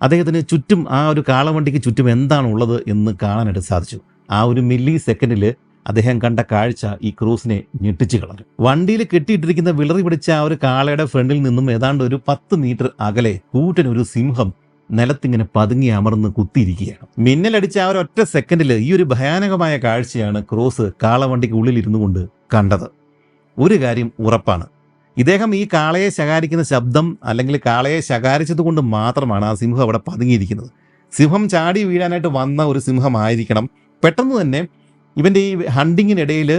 അദ്ദേഹത്തിന് ചുറ്റും, ആ ഒരു കാളവണ്ടിക്ക് ചുറ്റും എന്താണുള്ളത് എന്ന് കാണാനായിട്ട് സാധിച്ചു. ആ ഒരു മില്ലി സെക്കൻഡിൽ അദ്ദേഹം കണ്ട കാഴ്ച ഈ ക്രൂസിനെ ഞെട്ടിച്ചു കളഞ്ഞു. വണ്ടിയിൽ കെട്ടിയിട്ടിരിക്കുന്ന വിളറി പിടിച്ച ആ ഒരു കാളയുടെ ഫ്രണ്ടിൽ നിന്നും ഏതാണ്ട് ഒരു 10 മീറ്റർ അകലെ കൂറ്റനൊരു സിംഹം നിലത്തിങ്ങനെ പതുങ്ങി അമർന്ന് കുത്തിയിരിക്കുകയാണ്. മിന്നലടിച്ച ആ ഒരൊറ്റ സെക്കൻഡിൽ ഈ ഒരു ഭയാനകമായ കാഴ്ചയാണ് ക്രോസ് കാളവണ്ടിക്ക് ഉള്ളിലിരുന്നു കൊണ്ട് കണ്ടത്. ഒരു കാര്യം ഉറപ്പാണ്, ഇദ്ദേഹം ഈ കാളയെ ശകാരിക്കുന്ന ശബ്ദം അല്ലെങ്കിൽ കാളയെ ശകാരിച്ചത് കൊണ്ട് മാത്രമാണ് ആ സിംഹം അവിടെ പതുങ്ങിയിരിക്കുന്നത്. സിംഹം ചാടി വീഴാനായിട്ട് വന്ന ഒരു സിംഹമായിരിക്കണം. പെട്ടെന്ന് തന്നെ ഇവൻ്റെ ഈ ഹണ്ടിങ്ങിനിടയിൽ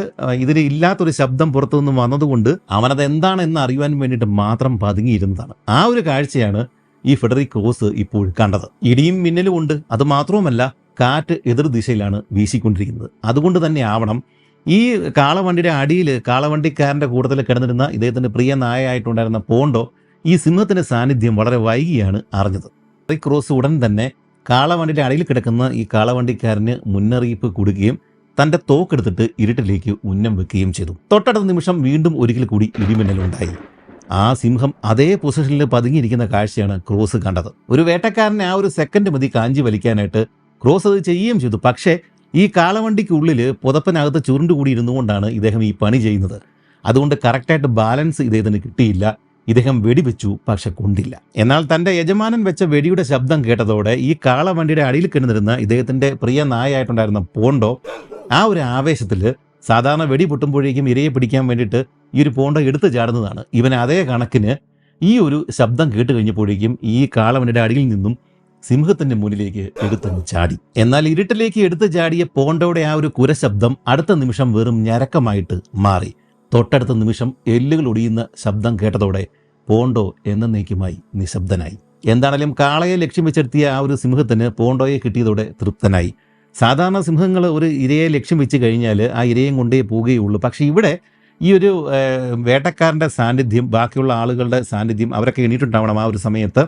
ഇതിന് ഇല്ലാത്തൊരു ശബ്ദം പുറത്തുനിന്ന് വന്നതുകൊണ്ട് അവനത് എന്താണെന്ന് അറിയുവാൻ വേണ്ടിയിട്ട് മാത്രം പതുങ്ങിയിരുന്നതാണ്. ആ ഒരു കാഴ്ചയാണ് ഈ ഫെഡറിക് ക്രോസ് ഇപ്പോൾ കണ്ടത്. ഇടിയും മിന്നലും ഉണ്ട്. അതുമാത്രവുമല്ല, കാറ്റ് എതിർ ദിശയിലാണ് വീശിക്കൊണ്ടിരിക്കുന്നത്. അതുകൊണ്ട് തന്നെ ആവണം ഈ കാളവണ്ടിയുടെ അടിയിൽ കാളവണ്ടിക്കാരൻ്റെ കൂട്ടത്തിൽ കിടന്നിരുന്ന ഇദ്ദേഹത്തിൻ്റെ പ്രിയ നായയായിട്ടുണ്ടായിരുന്ന പോണ്ടോ ഈ സിംഹത്തിൻ്റെ സാന്നിധ്യം വളരെ വൈകിയാണ് അറിഞ്ഞത്. ഫെഡറിക് ക്രോസ് ഉടൻ തന്നെ കാളവണ്ടിയുടെ അടിയിൽ കിടക്കുന്ന ഈ കാളവണ്ടിക്കാരന് മുന്നറിയിപ്പ് കൊടുക്കുകയും തൻ്റെ തോക്കെടുത്തിട്ട് ഇരുട്ടിലേക്ക് ഉന്നം വെക്കുകയും ചെയ്തു. തൊട്ടടുത്ത നിമിഷം വീണ്ടും ഒരിക്കൽ കൂടി ഇടിമിന്നലുണ്ടായി. ആ സിംഹം അതേ പൊസിഷനിൽ പതുങ്ങിയിരിക്കുന്ന കാഴ്ചയാണ് ക്രോസ് കണ്ടത്. ഒരു വേട്ടക്കാരനെ ആ ഒരു സെക്കൻഡ് മതി കാഞ്ചി വലിക്കാനായിട്ട്. ക്രോസ് അത് ചെയ്യുകയും ചെയ്തു. പക്ഷേ ഈ കാളവണ്ടിക്കുള്ളിൽ പുതപ്പനകത്ത് ചുരുണ്ടുകൂടി ഇരുന്നുകൊണ്ടാണ് ഇദ്ദേഹം ഈ പണി ചെയ്യുന്നത്. അതുകൊണ്ട് കറക്റ്റായിട്ട് ബാലൻസ് ഇദ്ദേഹത്തിന് കിട്ടിയില്ല. ഇദ്ദേഹം വെടിവെച്ചു, പക്ഷെ കൊണ്ടില്ല. എന്നാൽ തൻ്റെ യജമാനൻ വെച്ച വെടിയുടെ ശബ്ദം കേട്ടതോടെ ഈ കാളവണ്ടിയുടെ അടിയിൽ കിടന്നിരുന്ന ഇദ്ദേഹത്തിൻ്റെ പ്രിയ നായായിട്ടുണ്ടായിരുന്ന പോണ്ടോ ആ ഒരു ആവേശത്തിൽ, സാധാരണ വെടി പൊട്ടുമ്പോഴേക്കും ഇരയെ പിടിക്കാൻ വേണ്ടിയിട്ട് ഈ ഒരു പോണ്ടോ എടുത്തു ചാടുന്നതാണ്. ഇവൻ അതേ കണക്കിന് ഈ ഒരു ശബ്ദം കേട്ട് കഴിഞ്ഞപ്പോഴേക്കും ഈ കാളവണ്ടിയുടെ അടിയിൽ നിന്നും സിംഹത്തിൻ്റെ മുന്നിലേക്ക് എടുത്തങ്ങ് ചാടി. എന്നാൽ ഇരുട്ടിലേക്ക് എടുത്തു ചാടിയ പോണ്ടോയുടെ ആ ഒരു കുരശബ്ദം അടുത്ത നിമിഷം വെറും ഞരക്കമായിട്ട് മാറി. തൊട്ടടുത്ത നിമിഷം എല്ലുകൾ ഒടിയുന്ന ശബ്ദം കേട്ടതോടെ പോണ്ടോ എന്നേക്കുമായി നിശബ്ദനായി. എന്താണെങ്കിലും കാളയെ ലക്ഷ്യം വെച്ചെടുത്തിയ ആ ഒരു സിംഹത്തിന് പോണ്ടോയെ കിട്ടിയതോടെ തൃപ്തനായി. സാധാരണ സിംഹങ്ങൾ ഒരു ഇരയെ ലക്ഷ്യം വെച്ച് കഴിഞ്ഞാൽ ആ ഇരയും കൊണ്ടേ പോവുകയുള്ളൂ. പക്ഷേ ഇവിടെ ഈ ഒരു വേട്ടക്കാരൻ്റെ സാന്നിധ്യം, ബാക്കിയുള്ള ആളുകളുടെ സാന്നിധ്യം, അവരൊക്കെ എണീറ്റുണ്ടാവണം ആ ഒരു സമയത്ത്.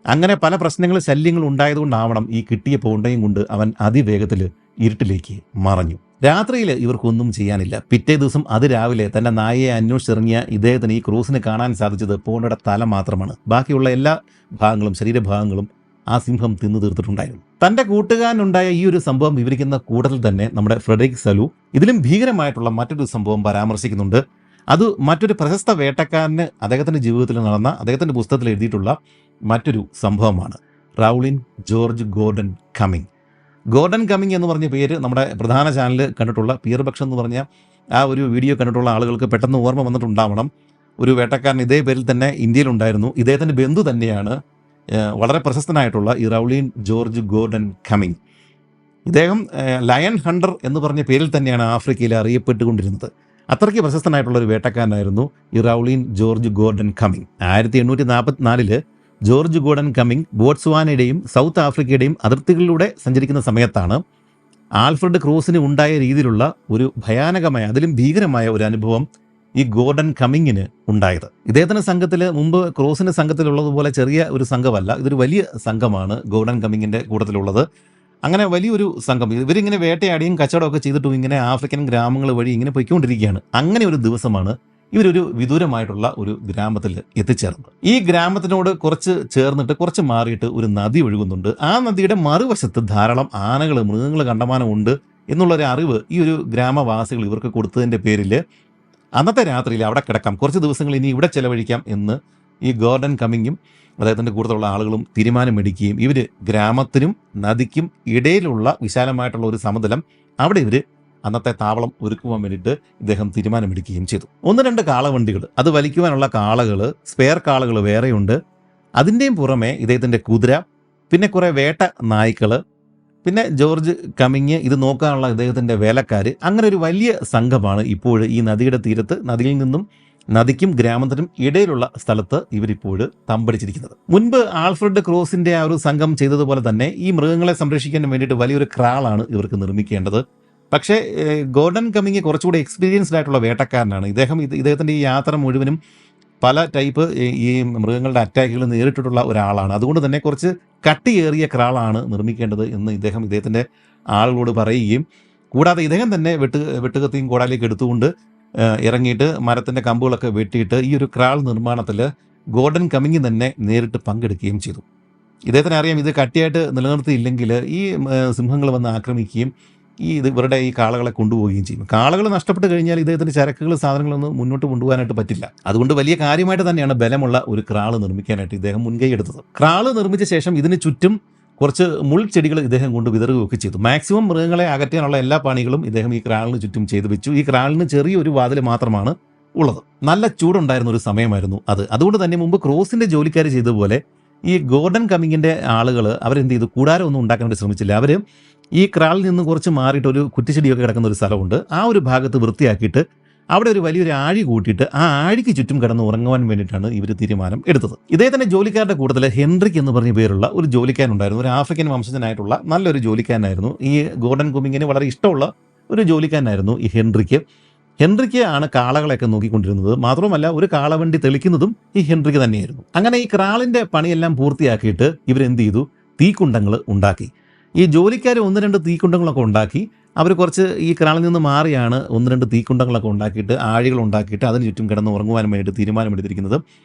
അങ്ങനെ പല പ്രശ്നങ്ങൾ, ശല്യങ്ങൾ ഉണ്ടായതുകൊണ്ടാവണം ഈ കിട്ടിയ പോണ്ടയും കൊണ്ട് അവൻ അതിവേഗത്തിൽ ഇരുട്ടിലേക്ക് മറഞ്ഞു. രാത്രിയിൽ ഇവർക്കൊന്നും ചെയ്യാനില്ല. പിറ്റേ ദിവസം അതിരാവിലെ തൻ്റെ നായയെ അന്വേഷിച്ചിറങ്ങിയ ഇദ്ദേഹത്തിന് ഈ ക്രൂസിനെ കാണാൻ സാധിച്ചത് പോണ്ടയുടെ തല മാത്രമാണ്. ബാക്കിയുള്ള എല്ലാ ഭാഗങ്ങളും, ശരീരഭാഗങ്ങളും ആ സിംഹം തിന്നു തീർത്തിട്ടുണ്ടായിരുന്നു. തൻ്റെ കൂട്ടുകാരനുണ്ടായ ഈ ഒരു സംഭവം വിവരിക്കുന്ന കൂട്ടത്തിൽ തന്നെ നമ്മുടെ ഫ്രെഡറിക് സലു ഇതിലും ഭീകരമായിട്ടുള്ള മറ്റൊരു സംഭവം പരാമർശിക്കുന്നുണ്ട്. അത് മറ്റൊരു പ്രശസ്ത വേട്ടക്കാരന് അദ്ദേഹത്തിൻ്റെ ജീവിതത്തിൽ നടന്ന, അദ്ദേഹത്തിൻ്റെ പുസ്തകത്തിൽ എഴുതിയിട്ടുള്ള മറ്റൊരു സംഭവമാണ്. റൗളിൻ George Gordon coming. Gordon coming എന്ന് പറഞ്ഞ പേര് നമ്മുടെ പ്രധാന ചാനലിൽ കണ്ടിട്ടുള്ള പിയർബക്ഷൻ എന്ന് പറഞ്ഞ ആ ഒരു വീഡിയോ കണ്ടിട്ടുള്ള ആളുകൾക്ക് പെട്ടെന്ന് ഓർമ്മ വന്നിട്ടുണ്ടാവണം. ഒരു വേട്ടക്കാരൻ ഇതേ പേരിൽ തന്നെ ഇന്ത്യയിലുണ്ടായിരുന്നു. ഇദ്ദേഹത്തിൻ്റെ ബന്ധു തന്നെയാണ് വളരെ പ്രശസ്തനായിട്ടുള്ള ഈ റൗളിൻ ജോർജ് ഗോർഡൻ കമ്മിങ്. ഇദ്ദേഹം ലയൺ ഹണ്ടർ എന്ന് പറഞ്ഞ പേരിൽ തന്നെയാണ് ആഫ്രിക്കയിൽ അറിയപ്പെട്ടുകൊണ്ടിരുന്നത്. അത്രയ്ക്ക് പ്രശസ്തനായിട്ടുള്ള ഒരു വേട്ടക്കാരനായിരുന്നു ഈ Roualeyn George Gordon Cumming. 1844 George Gordon Cumming ബോട്സ്വാനയുടെയും സൗത്ത് ആഫ്രിക്കയുടെയും അതിർത്തികളിലൂടെ സഞ്ചരിക്കുന്ന സമയത്താണ് ആൽഫ്രഡ് ക്രൂസിന് ഉണ്ടായ രീതിയിലുള്ള ഒരു ഭയാനകമായ, അതിലും ഭീകരമായ ഒരു അനുഭവം ഈ ഗോർഡൻ കമ്മിങ്ങിന് ഉണ്ടായത്. ഇദ്ദേഹത്തിൻ്റെ സംഘത്തിൽ, മുമ്പ് ക്രൂസിൻ്റെ സംഘത്തിലുള്ളതുപോലെ ചെറിയ ഒരു സംഘമല്ല, ഇതൊരു വലിയ സംഘമാണ് ഗോർഡൻ കമ്മിങ്ങിൻ്റെ കൂട്ടത്തിലുള്ളത്. അങ്ങനെ വലിയൊരു സംഘം ഇവരിങ്ങനെ വേട്ടയാടിയും കച്ചവടമൊക്കെ ചെയ്തിട്ടും ഇങ്ങനെ ആഫ്രിക്കൻ ഗ്രാമങ്ങൾ വഴി ഇങ്ങനെ പൊയ്ക്കൊണ്ടിരിക്കുകയാണ്. അങ്ങനെ ഒരു ദിവസമാണ് ഇവരൊരു വിദൂരമായിട്ടുള്ള ഒരു ഗ്രാമത്തിൽ എത്തിച്ചേർന്നത്. ഈ ഗ്രാമത്തിനോട് കുറച്ച് ചേർന്നിട്ട്, കുറച്ച് മാറിയിട്ട് ഒരു നദി ഒഴുകുന്നുണ്ട്. ആ നദിയുടെ മറുവശത്ത് ധാരാളം ആനകൾ, മൃഗങ്ങൾ കണ്ടമാനം ഉണ്ട് എന്നുള്ളൊരു അറിവ് ഈ ഒരു ഗ്രാമവാസികൾ ഇവർക്ക് കൊടുത്തതിൻ്റെ പേരിൽ അന്നത്തെ രാത്രിയിൽ അവിടെ കിടക്കാം, കുറച്ച് ദിവസങ്ങൾ ഇനി ഇവിടെ ചെലവഴിക്കാം എന്ന് ഈ ഗോർഡൻ കമ്മിങ്ങും അദ്ദേഹത്തിൻ്റെ കൂട്ടത്തിലുള്ള ആളുകളും തീരുമാനമെടുക്കുകയും ഇവർ ഗ്രാമത്തിനും നദിക്കും ഇടയിലുള്ള വിശാലമായിട്ടുള്ള ഒരു സമതലം അവിടെ ഇവർ അന്നത്തെ താവളം ഒരുക്കുവാൻ വേണ്ടിയിട്ട് ഇദ്ദേഹം തീരുമാനമെടുക്കുകയും ചെയ്തു. 1-2 കാളവണ്ടികൾ, അത് വലിക്കുവാനുള്ള കാളകൾ, സ്പെയർ കാളകൾ വേറെയുണ്ട്. അതിൻ്റെയും പുറമെ ഇദ്ദേഹത്തിൻ്റെ കുതിര, പിന്നെ കുറേ വേട്ട നായ്ക്കൾ, പിന്നെ ജോർജ് കമ്മിങ് ഇത് നോക്കാനുള്ള ഇദ്ദേഹത്തിൻ്റെ വേലക്കാർ, അങ്ങനെ ഒരു വലിയ സംഘമാണ് ഇപ്പോൾ ഈ നദിയുടെ തീരത്ത്, നദിയിൽ നിന്നും നദിക്കും ഗ്രാമത്തിനും ഇടയിലുള്ള സ്ഥലത്ത് ഇവരിപ്പോൾ തമ്പടിച്ചിരിക്കുന്നത്. മുൻപ് ആൽഫ്രഡ് ക്രോസിൻ്റെ ആ ഒരു സംഘം ചെയ്തതുപോലെ തന്നെ ഈ മൃഗങ്ങളെ സംരക്ഷിക്കാൻ വേണ്ടിയിട്ട് വലിയൊരു ക്രാളാണ് ഇവർക്ക് നിർമ്മിക്കേണ്ടത്. പക്ഷേ ഗോർഡൻ കമ്മിങ് കുറച്ചുകൂടി എക്സ്പീരിയൻസ്ഡ് ആയിട്ടുള്ള വേട്ടക്കാരനാണ്. ഇദ്ദേഹത്തിൻ്റെ ഈ യാത്ര മുഴുവനും പല ടൈപ്പ് ഈ മൃഗങ്ങളുടെ അറ്റാക്കുകൾ നേരിട്ടിട്ടുള്ള ഒരാളാണ്. അതുകൊണ്ട് തന്നെ കുറച്ച് കട്ടിയേറിയ ക്രാളാണ് നിർമ്മിക്കേണ്ടത് എന്ന് ഇദ്ദേഹത്തിൻ്റെ ആളുകളോട് പറയുകയും, കൂടാതെ ഇദ്ദേഹം തന്നെ വെട്ടുകത്തിയും കോടാലിയൊക്കെ എടുത്തുകൊണ്ട് ഇറങ്ങിയിട്ട് മരത്തിൻ്റെ കമ്പുകളൊക്കെ വെട്ടിയിട്ട് ഈ ഒരു ക്രാൾ നിർമ്മാണത്തിൽ ഗോർഡൻ കമ്മിങ് തന്നെ നേരിട്ട് പങ്കെടുക്കുകയും ചെയ്തു. ഇദ്ദേഹത്തിന് അറിയാം, ഇത് കട്ടിയായിട്ട് നിലനിർത്തിയില്ലെങ്കിൽ ഈ സിംഹങ്ങൾ വന്ന് ആക്രമിക്കുകയും ഇവരുടെ ഈ കാളകളെ കൊണ്ടുപോവുകയും ചെയ്യും. കാളകൾ നഷ്ടപ്പെട്ട് കഴിഞ്ഞാൽ ഇദ്ദേഹത്തിൻ്റെ ചരക്കുകൾ, സാധനങ്ങളൊന്നും മുന്നോട്ട് കൊണ്ടുപോകാനായിട്ട് പറ്റില്ല. അതുകൊണ്ട് വലിയ കാര്യമായിട്ട് തന്നെയാണ് ബലമുള്ള ഒരു ക്രാള് നിർമ്മിക്കാനായിട്ട് ഇദ്ദേഹം മുൻകൈ എടുത്തത്. ക്രാള് നിർമ്മിച്ച ശേഷം ഇതിന് ചുറ്റും കുറച്ച് മുൾച്ചെടികൾ ഇദ്ദേഹം കൊണ്ട് വിതറുകയൊക്കെ ചെയ്തു. മാക്സിമം മൃഗങ്ങളെ അകറ്റാനുള്ള എല്ലാ പണികളും ഇദ്ദേഹം ഈ ക്രാളിന് ചുറ്റും ചെയ്തു വെച്ചു. ഈ ക്രാളിന് ചെറിയൊരു വാതിൽ മാത്രമാണ് ഉള്ളത്. നല്ല ചൂടുണ്ടായിരുന്ന ഒരു സമയമായിരുന്നു അത്. അതുകൊണ്ട് തന്നെ മുമ്പ് ക്രോസിൻ്റെ ജോലിക്കാർ ചെയ്തതുപോലെ ഈ ഗോർഡൻ കമ്മിങ്ങിൻ്റെ ആളുകൾ അവരെന്ത് ചെയ്തു, കൂടാരം ഒന്നും ഉണ്ടാക്കാൻ വേണ്ടി ശ്രമിച്ചില്ല. അവർ ഈ ക്രാളിൽ നിന്ന് കുറച്ച് മാറിയിട്ട് ഒരു കുറ്റിച്ചെടിയൊക്കെ കിടക്കുന്ന ഒരു സ്ഥലമുണ്ട്. ആ ഒരു ഭാഗത്ത് വൃത്തിയാക്കിയിട്ട് അവിടെ ഒരു വലിയൊരു ആഴി കൂട്ടിയിട്ട് ആ ആഴിക്ക് ചുറ്റും കിടന്ന് ഉറങ്ങുവാൻ വേണ്ടിയിട്ടാണ് ഇവർ തീരുമാനം എടുത്തത്. ഇദ്ദേഹത്തിൻ്റെ ജോലിക്കാരുടെ കൂട്ടത്തിൽ ഹെൻറിക് എന്ന് പറഞ്ഞ പേരുള്ള ഒരു ജോലിക്കാരുണ്ടായിരുന്നു. ഒരു ആഫ്രിക്കൻ വംശജനായിട്ടുള്ള നല്ലൊരു ജോലിക്കാരനായിരുന്നു. ഈ ഗോർഡൻ കമ്മിങ്ങിന് വളരെ ഇഷ്ടമുള്ള ഒരു ജോലിക്കാരനായിരുന്നു ഈ ഹെൻറിക്ക് ആണ് കാളകളെയൊക്കെ നോക്കിക്കൊണ്ടിരുന്നത്. മാത്രമല്ല ഒരു കാളവണ്ടി തെളിക്കുന്നതും ഈ ഹെൻറിക്ക് തന്നെയായിരുന്നു. അങ്ങനെ ഈ ക്രാളിൻ്റെ പണിയെല്ലാം പൂർത്തിയാക്കിയിട്ട് ഇവരെന്ത് ചെയ്തു, തീക്കുണ്ടങ്ങൾ ഉണ്ടാക്കി. ഈ ജോലിക്കാർ 1-2 തീക്കുണ്ടങ്ങളൊക്കെ ഉണ്ടാക്കി. അവർ കുറച്ച് ഈ ക്രാളിൽ നിന്ന് മാറിയാണ് 1-2 തീക്കുണ്ടങ്ങളൊക്കെ ഉണ്ടാക്കിയിട്ട് ആഴികൾ ഉണ്ടാക്കിയിട്ട് അതിന് ചുറ്റും കിടന്ന് ഉറങ്ങുവാൻ വേണ്ടിയിട്ട് തീരുമാനമെടുത്തിരിക്കുന്നത്.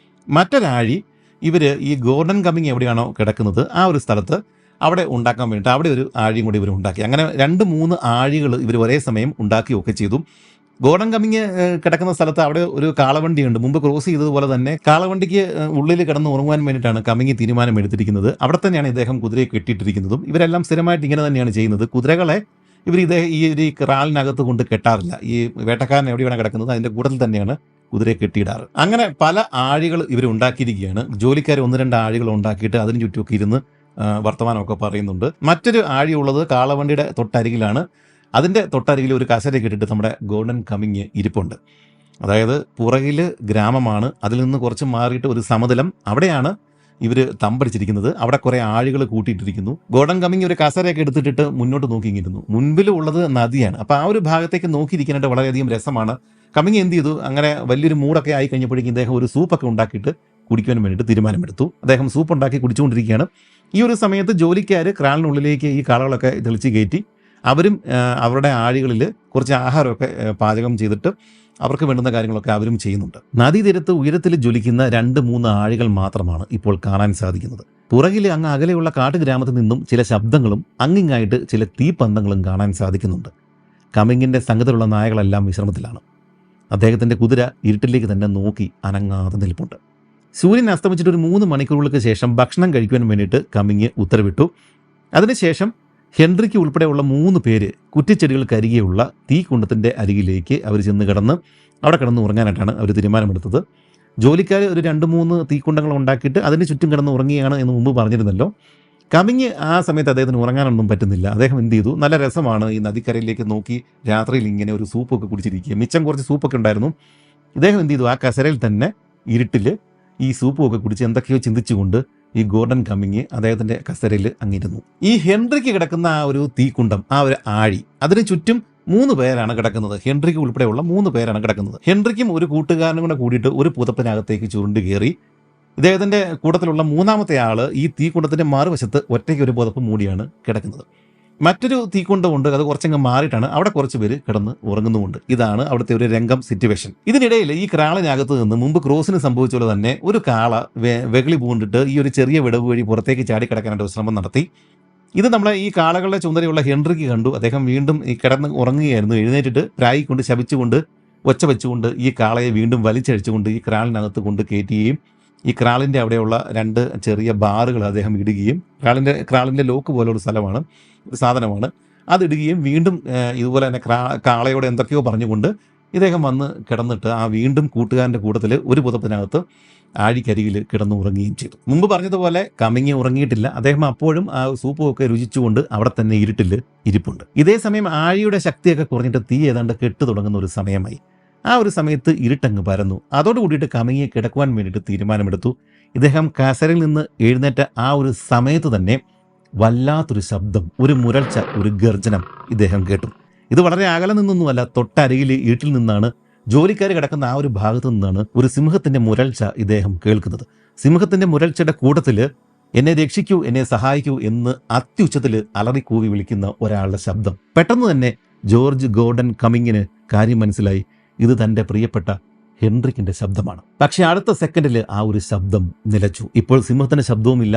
മറ്റൊരാഴി ഇവർ ഈ ഗോർഡൻ കമ്മിങ് എവിടെയാണോ കിടക്കുന്നത് ആ ഒരു സ്ഥലത്ത് അവിടെ ഉണ്ടാക്കാൻ വേണ്ടിയിട്ട് അവിടെ ഒരു ആഴിയും കൂടി ഇവർ ഉണ്ടാക്കി. അങ്ങനെ 2-3 ആഴികൾ ഇവർ ഒരേ സമയം ഉണ്ടാക്കിയൊക്കെ ചെയ്തു. ഗോർഡൻ കമ്മിങ് കിടക്കുന്ന സ്ഥലത്ത് അവിടെ ഒരു കാളവണ്ടിയുണ്ട്. മുമ്പ് ക്രോസ് ചെയ്തതുപോലെ തന്നെ കാളവണ്ടിക്ക് ഉള്ളിൽ കിടന്ന് ഉറങ്ങുവാൻ വേണ്ടിയിട്ടാണ് കമ്മിങ് തീരുമാനം എടുത്തിരിക്കുന്നത്. അവിടെ തന്നെയാണ് ഇദ്ദേഹം കുതിരയെ കെട്ടിയിട്ടിരിക്കുന്നതും. ഇവരെല്ലാം സ്ഥിരമായിട്ട് ഇങ്ങനെ തന്നെയാണ് ചെയ്യുന്നത്. കുതിരകളെ ഈ ഒരു ക്രാളിനകത്ത് കൊണ്ട് കെട്ടാറില്ല. ഈ വേട്ടക്കാരൻ എവിടെയാണ് കിടക്കുന്നത് അതിൻ്റെ കൂട്ടത്തിൽ തന്നെയാണ് കുതിരയെ കെട്ടിയിടാറ്. അങ്ങനെ പല ആഴികൾ ഇവർ ഉണ്ടാക്കിയിരിക്കുകയാണ്. ജോലിക്കാർ 1-2 ആഴികൾ ഉണ്ടാക്കിയിട്ട് അതിന് ചുറ്റുമൊക്കെ ഇരുന്ന് വർത്തമാനമൊക്കെ പറയുന്നുണ്ട്. മറ്റൊരു ആഴിയുള്ളത് കാളവണ്ടിയുടെ തൊട്ടരികിലാണ്. അതിൻ്റെ തൊട്ടരികിൽ ഒരു കസേരയൊക്കെ ഇട്ടിട്ട് നമ്മുടെ ഗോർഡൻ കമ്മിങ് ഇരിപ്പുണ്ട്. അതായത് പുറകിൽ ഗ്രാമമാണ്, അതിൽ നിന്ന് കുറച്ച് മാറിയിട്ട് ഒരു സമതലം, അവിടെയാണ് ഇവർ തമ്പടിച്ചിരിക്കുന്നത്. അവിടെ കുറേ ആഴികൾ കൂട്ടിയിട്ടിരിക്കുന്നു. ഗോർഡൻ കമ്മിങ് ഒരു കസേരയൊക്കെ എടുത്തിട്ടിട്ട് മുന്നോട്ട് നോക്കിയിരുന്നു. മുൻപിലുള്ളത് നദിയാണ്. അപ്പോൾ ആ ഒരു ഭാഗത്തേക്ക് നോക്കിയിരിക്കാനായിട്ട് വളരെയധികം രസമാണ്. കമ്മിങ് എന്ത് ചെയ്തു, അങ്ങനെ വലിയൊരു മൂടൊക്കെ ആയി കഴിഞ്ഞപ്പോഴേക്കും ഇദ്ദേഹം ഒരു സൂപ്പൊക്കെ ഉണ്ടാക്കിയിട്ട് കുടിക്കാൻ വേണ്ടിയിട്ട് തീരുമാനമെടുത്തു. അദ്ദേഹം സൂപ്പ് ഉണ്ടാക്കി കുടിച്ചുകൊണ്ടിരിക്കുകയാണ്. ഈ ഒരു സമയത്ത് ജോലിക്കാർ ക്രാളിനുള്ളിലേക്ക് ഈ കാളകളൊക്കെ തെളിച്ച് കയറ്റി അവരും അവരുടെ ആഴികളിൽ കുറച്ച് ആഹാരമൊക്കെ പാചകം ചെയ്തിട്ട് അവർക്ക് വേണ്ടുന്ന കാര്യങ്ങളൊക്കെ അവരും ചെയ്യുന്നുണ്ട്. നദീതീരത്ത് ഉയരത്തിൽ ജ്വലിക്കുന്ന 2-3 ആഴികൾ മാത്രമാണ് ഇപ്പോൾ കാണാൻ സാധിക്കുന്നത്. പുറകിൽ അങ്ങ് അകലെയുള്ള കാട്ടുഗ്രാമത്തിൽ നിന്നും ചില ശബ്ദങ്ങളും അങ്ങിങ്ങായിട്ട് ചില തീപ്പന്തങ്ങളും കാണാൻ സാധിക്കുന്നുണ്ട്. കമ്മിങ്ങിൻ്റെ സംഘത്തിലുള്ള നായകളെല്ലാം വിശ്രമത്തിലാണ്. അദ്ദേഹത്തിൻ്റെ കുതിര ഇരുട്ടിലേക്ക് തന്നെ നോക്കി അനങ്ങാതെ നിൽപ്പുണ്ട്. സൂര്യൻ അസ്തമിച്ചിട്ട് ഒരു 3 മണിക്കൂറുകൾക്ക് ശേഷം ഭക്ഷണം കഴിക്കുവാൻ വേണ്ടിയിട്ട് കമ്മിങ് ഉത്തരവിട്ടു. അതിനുശേഷം ഹെൻറിക്ക് ഉൾപ്പെടെയുള്ള 3 പേര് കുറ്റിച്ചെടികൾക്കരികെയുള്ള തീക്കുണ്ടത്തിൻ്റെ അരികിലേക്ക് അവർ ചെന്ന് അവിടെ കിടന്ന് ഉറങ്ങാനായിട്ടാണ് അവർ തീരുമാനമെടുത്തത്. ജോലിക്കാർ ഒരു 2-3 തീക്കുണ്ടങ്ങൾ ഉണ്ടാക്കിയിട്ട് അതിന് ചുറ്റും കിടന്ന് ഉറങ്ങിയാണ് എന്ന് മുമ്പ് പറഞ്ഞിരുന്നല്ലോ. കമ്മിങ് ആ സമയത്ത് അദ്ദേഹത്തിന് ഉറങ്ങാനൊന്നും പറ്റുന്നില്ല. അദ്ദേഹം എന്ത് ചെയ്തു, നല്ല രസമാണ് ഈ നദിക്കരയിലേക്ക് നോക്കി രാത്രിയിൽ ഇങ്ങനെ ഒരു സൂപ്പൊക്കെ കുടിച്ചിരിക്കുക. മിച്ചം കുറച്ച് സൂപ്പൊക്കെ ഉണ്ടായിരുന്നു. ഇദ്ദേഹം എന്ത് ചെയ്തു, ആ കസരയിൽ തന്നെ ഇരുട്ടിൽ ഈ സൂപ്പൊക്കെ കുടിച്ച് എന്തൊക്കെയോ ചിന്തിച്ചുകൊണ്ട് ഈ ഗോർഡൻ കമ്മിങ് അദ്ദേഹത്തിൻ്റെ കസേരയിൽ അങ്ങിരുന്നു. ഈ ഹെൻറിക്ക് കിടക്കുന്ന ആ ഒരു തീക്കുണ്ടം, ആ ഒരു ആഴി, അതിന് ചുറ്റും 3 പേരാണ് കിടക്കുന്നത്. ഹെൻറിക്ക് ഉൾപ്പെടെയുള്ള 3 പേരാണ് കിടക്കുന്നത്. ഹെൻറിക്കും ഒരു കൂട്ടുകാരനും കൂടെ കൂടിയിട്ട് ഒരു പുതപ്പിനകത്തേക്ക് ചുരുണ്ട് കയറി. ഇദ്ദേഹത്തിൻ്റെ കൂട്ടത്തിലുള്ള 3ാമത്തെ ആൾ ഈ തീക്കുണ്ടത്തിൻ്റെ മറുവശത്ത് ഒറ്റയ്ക്ക് ഒരു പുതപ്പ് മൂടിയാണ് കിടക്കുന്നത്. മറ്റൊരു തീക്കുണ്ടമുണ്ട്, അത് കുറച്ചങ്ങ് മാറിയിട്ടാണ് അവിടെ കുറച്ച് പേര് കിടന്ന് ഉറങ്ങുന്നുമുണ്ട്. ഇതാണ് അവിടുത്തെ ഒരു രംഗം സിറ്റുവേഷൻ. ഇതിനിടയിൽ ഈ ക്രാളിനകത്ത് നിന്ന് മുമ്പ് ക്രോസിന് സംഭവിച്ച പോലെ തന്നെ ഒരു കാള വെകിളി പൂണ്ടിട്ട് ഈ ഒരു ചെറിയ വിടവ് വഴി പുറത്തേക്ക് ചാടിക്കിടക്കാനായിട്ട് ഒരു ശ്രമം നടത്തി. ഇത് നമ്മളെ ഈ കാളകളുടെ ചുമതലയുള്ള ഹെൻറിക്ക് കണ്ടു. അദ്ദേഹം വീണ്ടും ഈ കിടന്ന് ഉറങ്ങുകയായിരുന്നു. എഴുന്നേറ്റിട്ട് പ്രായിക്കൊണ്ട് ശപിച്ചുകൊണ്ട് ഒച്ച വെച്ചുകൊണ്ട് ഈ കാളയെ വീണ്ടും വലിച്ചഴിച്ചുകൊണ്ട് ഈ ക്രാളിനകത്ത് കൊണ്ട് കയറ്റുകയും ഈ ക്രാളിൻ്റെ അവിടെയുള്ള 2 ചെറിയ ബാറുകൾ അദ്ദേഹം ഇടുകയും ക്രാളിൻ്റെ ലോക്ക് പോലുള്ള സ്ഥലമാണ്, ഒരു സാധനമാണ്, അതിടുകയും വീണ്ടും ഇതുപോലെ തന്നെ കാളയോട് എന്തൊക്കെയോ പറഞ്ഞുകൊണ്ട് ഇദ്ദേഹം വന്ന് കിടന്നിട്ട് ആ വീണ്ടും കൂട്ടുകാരൻ്റെ കൂട്ടത്തിൽ ഒരു പുതപ്പിനകത്ത് ആഴിക്കരികിൽ കിടന്നുറങ്ങുകയും ചെയ്തു. മുമ്പ് പറഞ്ഞതുപോലെ കമ്മിങ് ഉറങ്ങിയിട്ടില്ല. അദ്ദേഹം അപ്പോഴും ആ സൂപ്പുമൊക്കെ രുചിച്ചുകൊണ്ട് അവിടെ തന്നെ ഇരുട്ടിൽ ഇരിപ്പുണ്ട്. ഇതേ സമയം ആഴിയുടെ ശക്തിയൊക്കെ കുറഞ്ഞിട്ട് തീ ഏതാണ്ട് കെട്ടു തുടങ്ങുന്ന ഒരു സമയമായി. ആ ഒരു സമയത്ത് ഇരുട്ടങ്ങ് പരന്നു. അതോടുകൂടിയിട്ട് കമ്മിങ് കിടക്കുവാൻ വേണ്ടിയിട്ട് തീരുമാനമെടുത്തു. ഇദ്ദേഹം കസേരയിൽ നിന്ന് എഴുന്നേറ്റ ആ ഒരു സമയത്ത് തന്നെ വല്ലാത്തൊരു ശബ്ദം, ഒരു മുരൾച്ച, ഒരു ഗർജനം ഇദ്ദേഹം കേട്ടു. ഇത് വളരെ അകലെ നിന്നൊന്നുമല്ല, തൊട്ടരികിൽ ഇരുട്ടിൽ നിന്നാണ്, ജോലിക്കാർ കിടക്കുന്ന ആ ഒരു ഭാഗത്തു നിന്നാണ് ഒരു സിംഹത്തിന്റെ മുരൾച്ച ഇദ്ദേഹം കേൾക്കുന്നത്. സിംഹത്തിന്റെ മുരൾച്ചയുടെ കൂട്ടത്തിൽ എന്നെ രക്ഷിക്കൂ, എന്നെ സഹായിക്കൂ എന്ന് അത്യുച്ചത്തിൽ അലറിക്കൂവി വിളിക്കുന്ന ഒരാളുടെ ശബ്ദം. പെട്ടെന്ന് തന്നെ ജോർജ് ഗോർഡൻ കമ്മിങ്ങിന് കാര്യം മനസ്സിലായി. ഇത് തൻ്റെ പ്രിയപ്പെട്ട ഹെൻറിക്കിന്റെ ശബ്ദമാണ്. പക്ഷെ അടുത്ത സെക്കൻഡിൽ ആ ഒരു ശബ്ദം നിലച്ചു. ഇപ്പോൾ സിംഹത്തിന്റെ ശബ്ദവുമില്ല,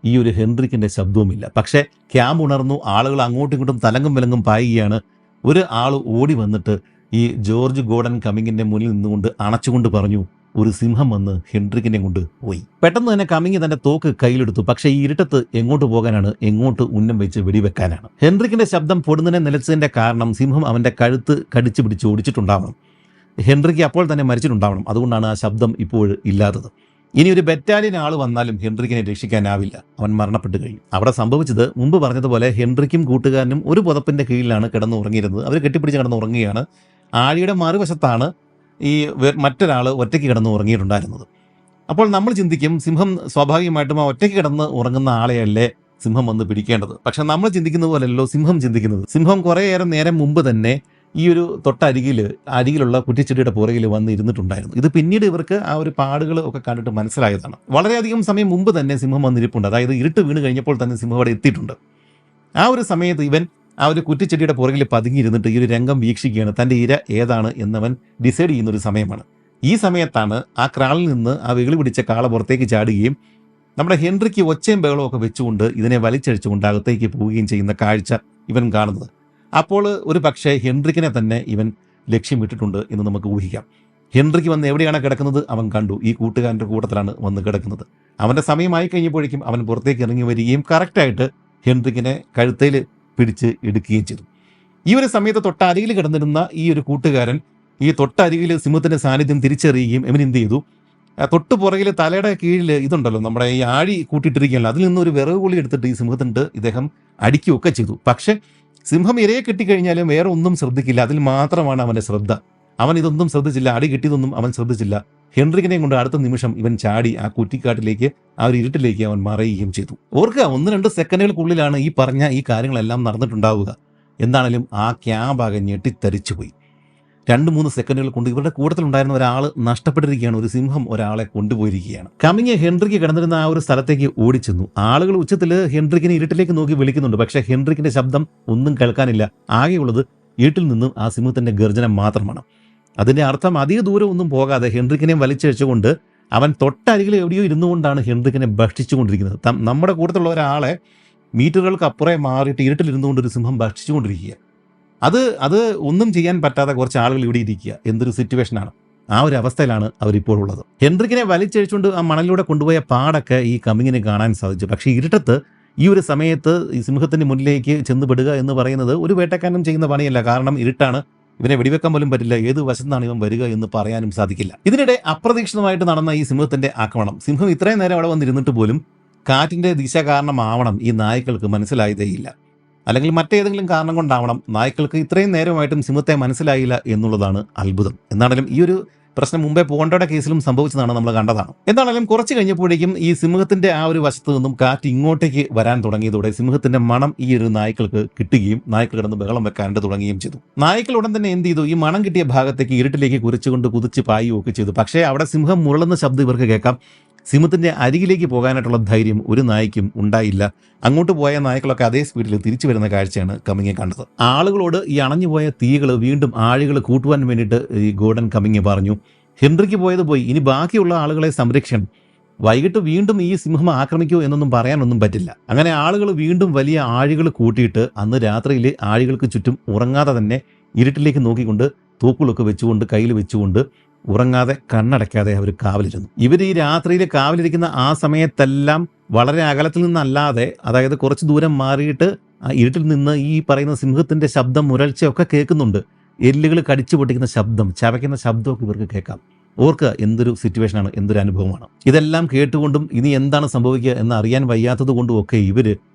ഈ ഒരു ഹെൻറിക്കിന്റെ ശബ്ദവുമില്ല. പക്ഷേ ക്യാമ്പ് ഉണർന്നു. ആളുകൾ അങ്ങോട്ടും ഇങ്ങോട്ടും തലങ്കും വിലങ്കും പായുകയാണ്. ഒരു ആൾ ഓടി വന്നിട്ട് ഈ ജോർജ് ഗോർഡൻ കമ്മിങ്ങിന്റെ മുന്നിൽ നിന്നുകൊണ്ട് അണച്ചുകൊണ്ട് പറഞ്ഞു, ഒരു സിംഹം വന്ന് ഹെൻറിക്കിനെ കൊണ്ട് പോയി. പെട്ടെന്ന് തന്നെ കമ്മിങ് തന്റെ തോക്ക് കയ്യിലെടുത്തു. പക്ഷേ ഈ ഇരുട്ടത്ത് എങ്ങോട്ട് പോകാനാണ്, എങ്ങോട്ട് ഉന്നം വെച്ച് വെടിവെക്കാനാണ്. ഹെൻറിക്കിന്റെ ശബ്ദം പൊടുന്നനെ നിലച്ചതിന്റെ കാരണം സിംഹം അവന്റെ കഴുത്ത് കടിച്ചു പിടിച്ച് ഓടിച്ചിട്ടുണ്ടാവണം. ഹെൻറിക്ക് അപ്പോൾ തന്നെ മരിച്ചിട്ടുണ്ടാവണം. അതുകൊണ്ടാണ് ആ ശബ്ദം ഇപ്പോൾ ഇല്ലാത്തത്. ഇനി ഒരു ബറ്റാലിയൻ ആൾ വന്നാലും ഹെൻറിക്കിനെ രക്ഷിക്കാനാവില്ല, അവൻ മരണപ്പെട്ടു കഴിഞ്ഞു. അവിടെ സംഭവിച്ചത് മുമ്പ് പറഞ്ഞതുപോലെ ഹെൻറിക്കും കൂട്ടുകാരനും ഒരു പുതപ്പിന്റെ കീഴിലാണ് കിടന്നുറങ്ങിയിരുന്നത്. അവർ കെട്ടിപ്പിടിച്ച് കിടന്നുറങ്ങുകയാണ്. ആഴിയുടെ മറുവശത്താണ് ഈ മറ്റൊരാൾ ഒറ്റയ്ക്ക് കിടന്ന് ഉറങ്ങിയിട്ടുണ്ടായിരുന്നത്. അപ്പോൾ നമ്മൾ ചിന്തിക്കും, സിംഹം സ്വാഭാവികമായിട്ടും ആ ഒറ്റയ്ക്ക് കിടന്ന് ഉറങ്ങുന്ന ആളെയല്ലേ സിംഹം വന്ന് പിടിക്കേണ്ടത്. പക്ഷെ നമ്മൾ ചിന്തിക്കുന്ന പോലെയല്ലോ സിംഹം ചിന്തിക്കുന്നത്. സിംഹം കുറേയേറെ നേരം മുമ്പ് തന്നെ ഈ ഒരു അരികിലുള്ള കുറ്റിച്ചെടിയുടെ പുറകിൽ വന്ന് ഇരുന്നിട്ടുണ്ടായിരുന്നു. ഇത് പിന്നീട് ഇവർക്ക് ആ ഒരു പാടുകൾ ഒക്കെ കണ്ടിട്ട് മനസ്സിലായതാണ്. വളരെയധികം സമയം മുമ്പ് തന്നെ സിംഹം വന്നിരിപ്പുണ്ട്. അതായത് ഇരുട്ട് വീണ് കഴിഞ്ഞപ്പോൾ തന്നെ സിംഹം അവിടെ എത്തിയിട്ടുണ്ട്. ആ ഒരു സമയത്ത് ഇവൻ ആ ഒരു കുറ്റിച്ചെടിയുടെ പുറകിൽ പതുങ്ങിയിരുന്നിട്ട് ഈ ഒരു രംഗം വീക്ഷിക്കുകയാണ്. തൻ്റെ ഇര ഏതാണ് എന്നവൻ ഡിസൈഡ് ചെയ്യുന്നൊരു സമയമാണ്. ഈ സമയത്താണ് ആ ക്രാളിൽ നിന്ന് ആ വെകിളി പിടിച്ച കാള പുറത്തേക്ക് ചാടുകയും നമ്മുടെ ഹെൻറിക്ക് ഒച്ചയും ബഹളവും ഒക്കെ വെച്ചുകൊണ്ട് ഇതിനെ വലിച്ചഴിച്ചുകൊണ്ട് അകത്തേക്ക് പോവുകയും ചെയ്യുന്ന കാഴ്ച ഇവൻ കാണുന്നത്. അപ്പോൾ ഒരു പക്ഷേ ഹെൻറിക്കിനെ തന്നെ ഇവൻ ലക്ഷ്യമിട്ടിട്ടുണ്ട് എന്ന് നമുക്ക് ഊഹിക്കാം. ഹെൻറിക്ക് വന്ന് എവിടെയാണ് കിടക്കുന്നത് അവൻ കണ്ടു. ഈ കൂട്ടുകാരൻ്റെ കൂട്ടത്തിലാണ് വന്ന് കിടക്കുന്നത്. അവൻ്റെ സമയമായി കഴിഞ്ഞപ്പോഴേക്കും അവൻ പുറത്തേക്ക് ഇറങ്ങി വരികയും കറക്റ്റായിട്ട് ഹെൻറിക്കിനെ കഴുത്തയിൽ പിടിച്ച് എടുക്കുകയും ചെയ്തു. ഈ ഒരു സമയത്ത് തൊട്ടരികിൽ കിടന്നിരുന്ന ഈ ഒരു കൂട്ടുകാരൻ ഈ തൊട്ടരികിൽ സിംഹത്തിൻ്റെ സാന്നിധ്യം തിരിച്ചറിയുകയും അവൻ എന്ത് ചെയ്തു, തൊട്ട് പുറകിൽ തലയുടെ കീഴിൽ ഇതുണ്ടല്ലോ, നമ്മുടെ ഈ ആഴി കൂട്ടിയിട്ടിരിക്കുകയല്ലോ, അതിൽ നിന്നൊരു വിറക് കുളി എടുത്തിട്ട് ഈ സിംഹത്തിൻ്റെ ഇദ്ദേഹം അടിക്കുകയൊക്കെ ചെയ്തു. പക്ഷേ സിംഹം ഇരയെ കിട്ടിക്കഴിഞ്ഞാലും വേറെ ഒന്നും ശ്രദ്ധിക്കില്ല. അതിൽ മാത്രമാണ് അവൻ്റെ ശ്രദ്ധ. അവൻ ഇതൊന്നും ശ്രദ്ധിച്ചില്ല, അടി കിട്ടിയതൊന്നും അവൻ ശ്രദ്ധിച്ചില്ല. ഹെൻറിക്കിനെയും കൊണ്ട് അടുത്ത നിമിഷം ഇവൻ ചാടി ആ കുറ്റിക്കാട്ടിലേക്ക്, ആ ഒരു ഇരുട്ടിലേക്ക് അവൻ മറയുകയും ചെയ്തു. ഓർക്കുക, 1-2 സെക്കൻഡുകൾക്കുള്ളിലാണ് ഈ പറഞ്ഞ ഈ കാര്യങ്ങളെല്ലാം നടന്നിട്ടുണ്ടാവുക. എന്താണെങ്കിലും ആ ക്യാമ്പാകെ ഞെട്ടിത്തരിച്ചു പോയി. 2-3 സെക്കൻഡുകൾ കൊണ്ട് ഇവരുടെ കൂട്ടത്തിലുണ്ടായിരുന്ന ഒരാൾ നഷ്ടപ്പെട്ടിരിക്കുകയാണ്. ഒരു സിംഹം ഒരാളെ കൊണ്ടുപോയിരിക്കുകയാണ്. കമ്മിങ് ഹെൻറിക്ക് കിടന്നിരുന്ന ആ ഒരു സ്ഥലത്തേക്ക് ഓടിച്ചെന്നു. ആളുകൾ ഉച്ചത്തിൽ ഹെൻറിക്കിനെ ഇരുട്ടിലേക്ക് നോക്കി വിളിക്കുന്നുണ്ട്. പക്ഷേ ഹെൻറിക്കിന്റെ ശബ്ദം ഒന്നും കേൾക്കാനില്ല. ആകെയുള്ളത് വീട്ടിൽ നിന്നും ആ സിംഹത്തിന്റെ ഗർജനം മാത്രമാണ്. അതിന്റെ അർത്ഥം അധിക ദൂരം ഒന്നും പോകാതെ ഹെൻറിക്കിനെ വലിച്ചഴിച്ചുകൊണ്ട് അവൻ തൊട്ടരികിൽ എവിടെയോ ഇരുന്നുകൊണ്ടാണ് ഹെൻറിക്കിനെ ഭക്ഷിച്ചുകൊണ്ടിരിക്കുന്നത്. നമ്മുടെ കൂട്ടത്തിലുള്ള ഒരാളെ മീറ്ററുകൾക്ക് അപ്പുറം മാറിയിട്ട് ഇരുട്ടിലിരുന്നുകൊണ്ട് ഒരു സിംഹം ഭക്ഷിച്ചുകൊണ്ടിരിക്കുക. അത് ഒന്നും ചെയ്യാൻ പറ്റാതെ കുറച്ച് ആളുകൾ ഇവിടെ ഇരിക്കുക. എന്തൊരു സിറ്റുവേഷനാണ്! ആ ഒരു അവസ്ഥയിലാണ് അവരിപ്പോൾ ഉള്ളത്. ഹെൻറിക്കിനെ വലിച്ചഴിച്ചുകൊണ്ട് ആ മണലിലൂടെ കൊണ്ടുപോയ പാടൊക്കെ ഈ കമ്മിങ്ങിനെ കാണാൻ സാധിച്ചു. പക്ഷേ ഇരുട്ടത്ത് ഈ ഒരു സമയത്ത് ഈ സിംഹത്തിന്റെ മുന്നിലേക്ക് ചെന്നുപെടുക എന്ന് പറയുന്നത് ഒരു വേട്ടക്കാരനും ചെയ്യുന്ന പണിയല്ല. കാരണം ഇരുട്ടാണ്, ഇവനെ വെടിവെക്കാൻ പോലും പറ്റില്ല. ഏത് വശത്താണ് ഇവൻ വരിക എന്ന് പറയാനും സാധിക്കില്ല. ഇതിനിടെ അപ്രതീക്ഷിതമായിട്ട് നടന്ന ഈ സിംഹത്തിന്റെ ആക്രമണം, സിംഹം ഇത്രയും നേരം അവിടെ വന്നിരുന്നിട്ട് പോലും കാറ്റിന്റെ ദിശ കാരണമാവണം ഈ നായ്ക്കൾക്ക് മനസ്സിലായതേയില്ല. അല്ലെങ്കിൽ മറ്റേതെങ്കിലും കാരണം കൊണ്ടാവണം നായ്ക്കൾക്ക് ഇത്രയും നേരമായിട്ടും സിംഹത്തെ മനസ്സിലായില്ല എന്നുള്ളതാണ് അത്ഭുതം. എന്നാണെങ്കിലും ഈ ഒരു പ്രശ്നം മുമ്പേ പോണ്ടയുടെ കേസിലും സംഭവിച്ചതാണ്, നമ്മൾ കണ്ടതാണ്. എന്താണെങ്കിലും കുറച്ച് കഴിഞ്ഞപ്പോഴേക്കും ഈ സിംഹത്തിന്റെ ആ ഒരു വശത്ത് നിന്നും കാറ്റ് ഇങ്ങോട്ടേക്ക് വരാൻ തുടങ്ങിയതോടെ സിംഹത്തിന്റെ മണം ഈ ഒരു നായ്ക്കൾക്ക് കിട്ടുകയും നായ്ക്കൾ കിടന്ന് ബഹളം വെക്കാനായിട്ട് തുടങ്ങുകയും ചെയ്തു. നായ്ക്കൾ ഉടൻ തന്നെ എന്ത് ചെയ്തു, ഈ മണം കിട്ടിയ ഭാഗത്തേക്ക് ഇരുട്ടിലേക്ക് കുറിച്ചുകൊണ്ട് കുതിച്ച് പായുകയൊക്കെ ചെയ്തു. പക്ഷേ അവിടെ സിംഹം മുരളുന്ന ശബ്ദം ഇവർക്ക് കേൾക്കാം. സിംഹത്തിന്റെ അരികിലേക്ക് പോകാനായിട്ടുള്ള ധൈര്യം ഒരു നായ്ക്കും ഉണ്ടായില്ല. അങ്ങോട്ട് പോയ നായ്ക്കളൊക്കെ അതേ സ്പീഡിൽ തിരിച്ചു വരുന്ന കാഴ്ചയാണ് കമ്മിങ് കണ്ടത്. ആളുകളോട് ഈ അണഞ്ഞുപോയ തീകൾ വീണ്ടും ആഴികൾ കൂട്ടുവാൻ വേണ്ടിയിട്ട് ഈ ഗോർഡൻ കമ്മിങ് പറഞ്ഞു, ഹെൻറിക്ക് പോയത് പോയി, ഇനി ബാക്കിയുള്ള ആളുകളെ സംരക്ഷിക്കണം. വൈകിട്ട് വീണ്ടും ഈ സിംഹം ആക്രമിക്കുമോ എന്നൊന്നും പറയാനൊന്നും പറ്റില്ല. അങ്ങനെ ആളുകൾ വീണ്ടും വലിയ ആഴികൾ കൂട്ടിയിട്ട് അന്ന് രാത്രിയിൽ ആഴികൾക്ക് ചുറ്റും ഉറങ്ങാതെ തന്നെ ഇരുട്ടിലേക്ക് നോക്കിക്കൊണ്ട് തൂക്കുകളൊക്കെ വെച്ചുകൊണ്ട് കയ്യിൽ വെച്ചുകൊണ്ട് ഉറങ്ങാതെ കണ്ണടയ്ക്കാതെ അവർ കാവലിരുന്നു. ഇവർ ഈ രാത്രിയിൽ കാവലിരിക്കുന്ന ആ സമയത്തെല്ലാം വളരെ അകലത്തിൽ നിന്നല്ലാതെ, അതായത് കുറച്ച് ദൂരം മാറിയിട്ട് ആ ഇരുട്ടിൽ നിന്ന് ഈ പറയുന്ന സിംഹത്തിന്റെ ശബ്ദം, മുരൾച്ചയൊക്കെ കേൾക്കുന്നുണ്ട്. എല്ലുകൾ കടിച്ചു പൊട്ടിക്കുന്ന ശബ്ദം, ചവയ്ക്കുന്ന ശബ്ദമൊക്കെ ഇവർക്ക് കേൾക്കാം. ഓർക്കുക, എന്തൊരു സിറ്റുവേഷനാണ്, എന്തൊരു അനുഭവമാണ്. ഇതെല്ലാം കേട്ടുകൊണ്ടും ഇനി എന്താണ് സംഭവിക്കുക എന്ന് അറിയാൻ വയ്യാത്തത് കൊണ്ടും ഒക്കെ ഇവർ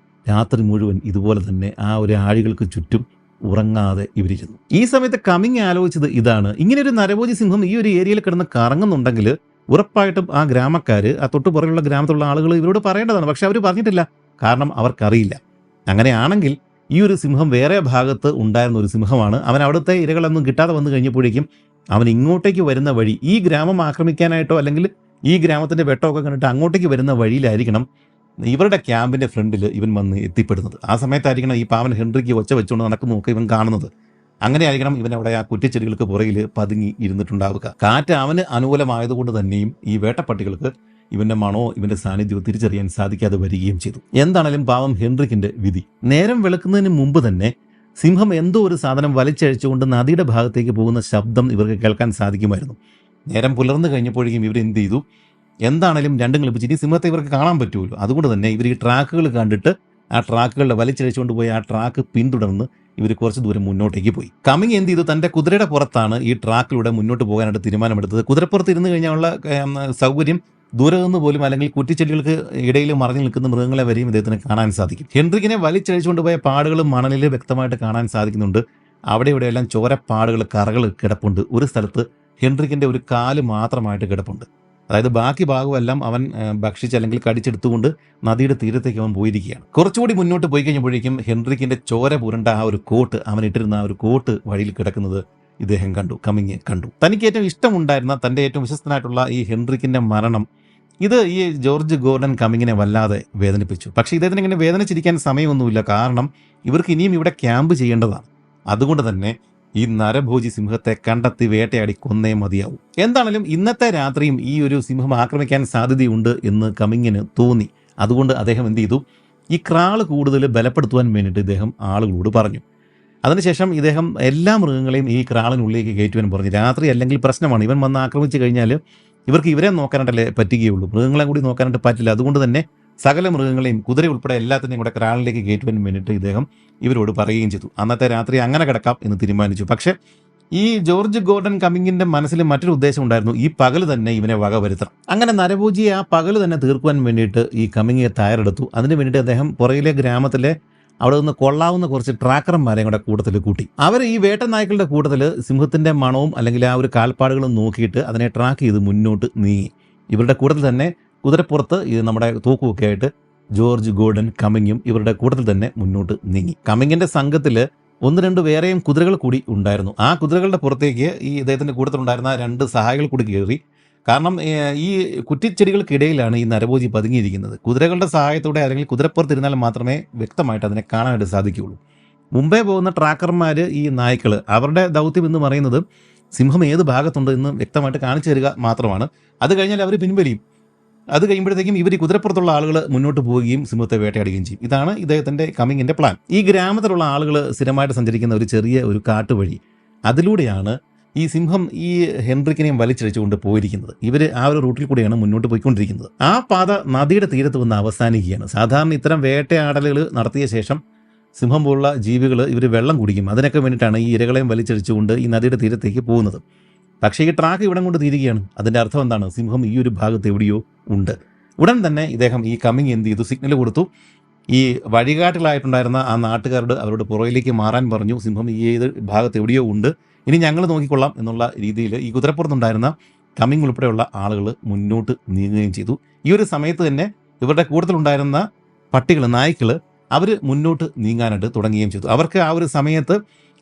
രാത്രി മുഴുവൻ ഇതുപോലെ തന്നെ ആ ഒരു ആഴികൾക്ക് ചുറ്റും ഉറങ്ങാതെ ഇവരിരുന്നു. ഈ സമയത്ത് കമ്മിങ് ആലോചിച്ചത് ഇതാണ്: ഇങ്ങനെ ഒരു നരഭോജി സിംഹം ഈ ഒരു ഏരിയയിൽ കിടന്ന് കറങ്ങുന്നുണ്ടെങ്കിൽ ഉറപ്പായിട്ടും ആ ഗ്രാമക്കാർ, ആ തൊട്ടുപുറകുള്ള ഗ്രാമത്തിലുള്ള ആളുകൾ ഇവരോട് പറയേണ്ടതാണ്. പക്ഷെ അവർ പറഞ്ഞിട്ടില്ല, കാരണം അവർക്കറിയില്ല. അങ്ങനെയാണെങ്കിൽ ഈ ഒരു സിംഹം വേറെ ഭാഗത്ത് ഉണ്ടായിരുന്ന ഒരു സിംഹമാണ്. അവൻ അവിടുത്തെ ഇരകളൊന്നും കിട്ടാതെ വന്നു കഴിഞ്ഞപ്പോഴേക്കും അവൻ ഇങ്ങോട്ടേക്ക് വരുന്ന വഴി, ഈ ഗ്രാമം ആക്രമിക്കാനായിട്ടോ അല്ലെങ്കിൽ ഈ ഗ്രാമത്തിന്റെ വെട്ടമൊക്കെ കണ്ടിട്ട് അങ്ങോട്ടേക്ക് വരുന്ന വഴിയിലായിരിക്കണം ഇവരുടെ ക്യാമ്പിന്റെ ഫ്രണ്ടിൽ ഇവൻ വന്ന് എത്തിപ്പെടുന്നത്. ആ സമയത്തായിരിക്കണം ഈ പാവൻ ഹെൻറിക്ക് ഒച്ച വെച്ചുകൊണ്ട് നടക്കുന്നതൊക്കെ ഇവൻ കാണുന്നത്. അങ്ങനെ ആയിരിക്കണം ഇവൻ അവിടെ ആ കുറ്റിച്ചെടികൾക്ക് പുറകിൽ പതുങ്ങി ഇരുന്നിട്ടുണ്ടാവുക. കാറ്റ് അവന് അനുകൂലമായതുകൊണ്ട് തന്നെയും ഈ വേട്ടപ്പട്ടികൾക്ക് ഇവന്റെ മണോ ഇവന്റെ സാന്നിധ്യമോ തിരിച്ചറിയാൻ സാധിക്കാതെ വരികയും ചെയ്തു. എന്താണേലും പാവം ഹെൻറിക്കിന്റെ വിധി. നേരം വെളുക്കുന്നതിന് മുമ്പ് തന്നെ സിംഹം എന്തോ ഒരു സാധനം വലിച്ചഴിച്ചുകൊണ്ട് നദിയുടെ ഭാഗത്തേക്ക് പോകുന്ന ശബ്ദം ഇവർക്ക് കേൾക്കാൻ സാധിക്കുമായിരുന്നു. നേരം പുലർന്നു കഴിഞ്ഞപ്പോഴേക്കും ഇവർ എന്ത് ചെയ്തു? എന്താണേലും രണ്ടും കളിപ്പിച്ചിട്ട് സിംഹത്തെ ഇവർക്ക് കാണാൻ പറ്റുമല്ലോ. അതുകൊണ്ട് തന്നെ ഇവർ ഈ ട്രാക്കുകൾ കണ്ടിട്ട് ആ ട്രാക്കുകളുടെ വലിച്ചഴിച്ചുകൊണ്ട് പോയി ആ ട്രാക്ക് പിന്തുടർന്ന് ഇവർ കുറച്ച് ദൂരം മുന്നോട്ടേക്ക് പോയി. കമ്മിങ് എന്ത് ചെയ്തു? തൻ്റെ കുതിരയുടെ പുറത്താണ് ഈ ട്രാക്കിലൂടെ മുന്നോട്ട് പോകാനായിട്ട് തീരുമാനമെടുത്തത്. കുതിരപ്പുറത്ത് ഇരുന്ന് കഴിഞ്ഞാലുള്ള സൗകര്യം ദൂരെ നിന്ന് പോലും അല്ലെങ്കിൽ കുറ്റിച്ചെടികൾക്ക് ഇടയിൽ മറഞ്ഞു നിൽക്കുന്ന മൃഗങ്ങളെ വരെയും ഇദ്ദേഹത്തിന് കാണാൻ സാധിക്കും. ഹെൻറിക്കിനെ വലിച്ചഴിച്ചുകൊണ്ട് പോയ പാടുകളും മണലിൽ വ്യക്തമായിട്ട് കാണാൻ സാധിക്കുന്നുണ്ട്. അവിടെ ഇവിടെയെല്ലാം ചോരപ്പാടുകൾ, കറകൾ കിടപ്പുണ്ട്. ഒരു സ്ഥലത്ത് ഹെൻറിക്കിന്റെ ഒരു കാല് മാത്രമായിട്ട് കിടപ്പുണ്ട്. അതായത് ബാക്കി ഭാഗമെല്ലാം അവൻ ഭക്ഷിച്ച് അല്ലെങ്കിൽ കടിച്ചെടുത്തുകൊണ്ട് നദിയുടെ തീരത്തേക്ക് അവൻ പോയിരിക്കുകയാണ്. കുറച്ചുകൂടി മുന്നോട്ട് പോയി കഴിഞ്ഞപ്പോഴേക്കും ഹെൻറിക്കിന്റെ ചോര പുരണ്ട ആ ഒരു കോട്ട്, അവൻ ഇട്ടിരുന്ന ആ ഒരു കോട്ട് വഴിയിൽ കിടക്കുന്നത് ഇദ്ദേഹം കണ്ടു. കമ്മിങ് കണ്ടു. തനിക്ക് ഏറ്റവും ഇഷ്ടമുണ്ടായിരുന്ന, തൻ്റെ ഏറ്റവും വിശ്വസ്തനായിട്ടുള്ള ഈ ഹെൻറിക്കിന്റെ മരണം, ഇത് ഈ ജോർജ് ഗോർഡൻ കമ്മിങ്ങിനെ വല്ലാതെ വേദനിപ്പിച്ചു. പക്ഷേ ഇദ്ദേഹത്തിന് ഇങ്ങനെ വേദനിച്ചിരിക്കാൻ സമയമൊന്നുമില്ല. കാരണം ഇവർക്ക് ഇനിയും ഇവിടെ ക്യാമ്പ് ചെയ്യേണ്ടതാണ്. അതുകൊണ്ട് തന്നെ ഈ നരഭോജി സിംഹത്തെ കണ്ടെത്തി വേട്ടയാടി കൊന്നേ മതിയാവും. എന്താണെങ്കിലും ഇന്നത്തെ രാത്രിയും ഈ ഒരു സിംഹം ആക്രമിക്കാൻ സാധ്യതയുണ്ട് എന്ന് കമ്മിങ്ങിന് തോന്നി. അതുകൊണ്ട് അദ്ദേഹം എന്ത് ചെയ്തു? ഈ ക്രാള് കൂടുതൽ ബലപ്പെടുത്തുവാൻ വേണ്ടിയിട്ട് ഇദ്ദേഹം ആളുകളോട് പറഞ്ഞു. അതിനുശേഷം ഇദ്ദേഹം എല്ലാ മൃഗങ്ങളെയും ഈ ക്രാളിനുള്ളിലേക്ക് കയറ്റുവാൻ പറഞ്ഞു. രാത്രി അല്ലെങ്കിൽ പ്രശ്നമാണ്. ഇവൻ വന്ന് ആക്രമിച്ചു കഴിഞ്ഞാൽ ഇവർക്ക് ഇവരെ നോക്കാനായിട്ടല്ലേ പറ്റുകയുള്ളൂ, മൃഗങ്ങളെ കൂടി നോക്കാനായിട്ട് പറ്റില്ല. അതുകൊണ്ട് തന്നെ സകല മൃഗങ്ങളെയും, കുതിര ഉൾപ്പെടെ എല്ലാത്തിനെയും കൂടെ ക്രാളിലേക്ക് കയറ്റുവാൻ വേണ്ടിയിട്ട് ഇദ്ദേഹം ഇവരോട് പറയുകയും ചെയ്തു. അന്നത്തെ രാത്രി അങ്ങനെ കിടക്കാം എന്ന് തീരുമാനിച്ചു. പക്ഷേ ഈ ജോർജ് ഗോർഡൻ കമ്മിങ്ങിന്റെ മനസ്സിൽ മറ്റൊരു ഉദ്ദേശം ഉണ്ടായിരുന്നു: ഈ പകല് തന്നെ ഇവനെ വകവരുത്തണം. അങ്ങനെ നരഭോജിയെ ആ പകല് തന്നെ തീർക്കുവാൻ വേണ്ടിയിട്ട് ഈ കമ്മിങ്ങിയെ തയ്യാറെടുത്തു. അതിന് വേണ്ടിയിട്ട് അദ്ദേഹം പുറകിലെ ഗ്രാമത്തിലെ അവിടെ നിന്ന് കൊള്ളാവുന്ന കുറച്ച് ട്രാക്കർമാരെയും കൂടെ കൂട്ടത്തിൽ കൂട്ടി. അവർ ഈ വേട്ടനായ്ക്കളുടെ കൂട്ടത്തിൽ സിംഹത്തിന്റെ മണവും അല്ലെങ്കിൽ ആ ഒരു കാൽപ്പാടുകളും നോക്കിയിട്ട് അതിനെ ട്രാക്ക് ചെയ്ത് മുന്നോട്ട് നീങ്ങി. ഇവരുടെ കൂട്ടത്തിൽ തന്നെ കുതിരപ്പുറത്ത് ഇത് നമ്മുടെ തൂക്കുമൊക്കെ ആയിട്ട് ജോർജ് ഗോർഡൻ കമ്മിങ്ങും ഇവരുടെ കൂട്ടത്തിൽ തന്നെ മുന്നോട്ട് നീങ്ങി. കമ്മിങ്ങിന്റെ സംഘത്തിൽ ഒന്ന് രണ്ട് വേറെയും കുതിരകൾ കൂടി ഉണ്ടായിരുന്നു. ആ കുതിരകളുടെ പുറത്തേക്ക് ഈ ഇദ്ദേഹത്തിന്റെ കൂട്ടത്തിലുണ്ടായിരുന്ന രണ്ട് സഹായികൾ കൂടി കയറി. കാരണം ഈ കുറ്റിച്ചെടികൾക്കിടയിലാണ് ഈ നരഭോജി പതുങ്ങിയിരിക്കുന്നത്. കുതിരകളുടെ സഹായത്തോടെ അല്ലെങ്കിൽ കുതിരപ്പുറത്തിരുന്നാൽ മാത്രമേ വ്യക്തമായിട്ട് അതിനെ കാണാനായിട്ട് സാധിക്കുകയുള്ളൂ. മുമ്പേ പോകുന്ന ട്രാക്കർമാർ, ഈ നായ്ക്കൾ, അവരുടെ ദൗത്യം എന്ന് പറയുന്നത് സിംഹം ഏത് ഭാഗത്തുണ്ട് എന്ന് വ്യക്തമായിട്ട് കാണിച്ചു തരിക മാത്രമാണ്. അത് കഴിഞ്ഞാൽ അവർ പിൻവലിയും. അത് കഴിയുമ്പോഴത്തേക്കും ഇവർ ഈ കുതിരപ്പുറത്തുള്ള ആളുകൾ മുന്നോട്ട് പോവുകയും സിംഹത്തെ വേട്ടയാടുകയും ചെയ്യും. ഇതാണ് ഇദ്ദേഹത്തിന്റെ കമ്മിങ്ങിന്റെ പ്ലാൻ. ഈ ഗ്രാമത്തിലുള്ള ആളുകൾ സ്ഥിരമായിട്ട് സഞ്ചരിക്കുന്ന ഒരു ചെറിയ ഒരു കാട്ടുവഴി, അതിലൂടെയാണ് ഈ സിംഹം ഈ ഹെൻറിക്കിനെയും വലിച്ചഴിച്ചുകൊണ്ട് പോയിരിക്കുന്നത്. ഇവർ ആ ഒരു റൂട്ടിൽ കൂടെയാണ് മുന്നോട്ട് പോയിക്കൊണ്ടിരിക്കുന്നത്. ആ പാത നദിയുടെ തീരത്ത് വന്ന് അവസാനിക്കുകയാണ്. സാധാരണ ഇത്തരം വേട്ടയാടലുകൾ നടത്തിയ ശേഷം സിംഹം പോലുള്ള ജീവികൾ ഇവർ വെള്ളം കുടിക്കും. അതിനൊക്കെ വേണ്ടിയിട്ടാണ് ഈ ഇരകളെയും വലിച്ചഴിച്ചുകൊണ്ട് ഈ നദിയുടെ തീരത്തേക്ക് പോകുന്നത്. പക്ഷേ ഈ ട്രാക്ക് ഇവിടം കൊണ്ട് തീരുകയാണ്. അതിൻ്റെ അർത്ഥം എന്താണ്? സിംഹം ഈ ഒരു ഭാഗത്ത് എവിടെയോ ഉണ്ട്. ഉടൻ തന്നെ ഇദ്ദേഹം ഈ കമ്മിങ് എന്ത് ചെയ്തു? സിഗ്നൽ കൊടുത്തു. ഈ വഴികാട്ടിലായിട്ടുണ്ടായിരുന്ന ആ നാട്ടുകാരോട് അവരോട് പുറകിലേക്ക് മാറാൻ പറഞ്ഞു. സിംഹം ഈ ഏത് ഭാഗത്ത് എവിടെയോ ഉണ്ട്, ഇനി ഞങ്ങൾ നോക്കിക്കൊള്ളാം എന്നുള്ള രീതിയിൽ ഈ കുതിരപ്പുറത്തുണ്ടായിരുന്ന കമ്മിങ് ഉൾപ്പെടെയുള്ള ആളുകൾ മുന്നോട്ട് നീങ്ങുകയും ചെയ്തു. ഈ ഒരു സമയത്ത് തന്നെ ഇവരുടെ കൂട്ടത്തിലുണ്ടായിരുന്ന പട്ടികൾ, നായ്ക്കൾ, അവർ മുന്നോട്ട് നീങ്ങാനായിട്ട് തുടങ്ങുകയും ചെയ്തു. അവർക്ക് ആ ഒരു സമയത്ത്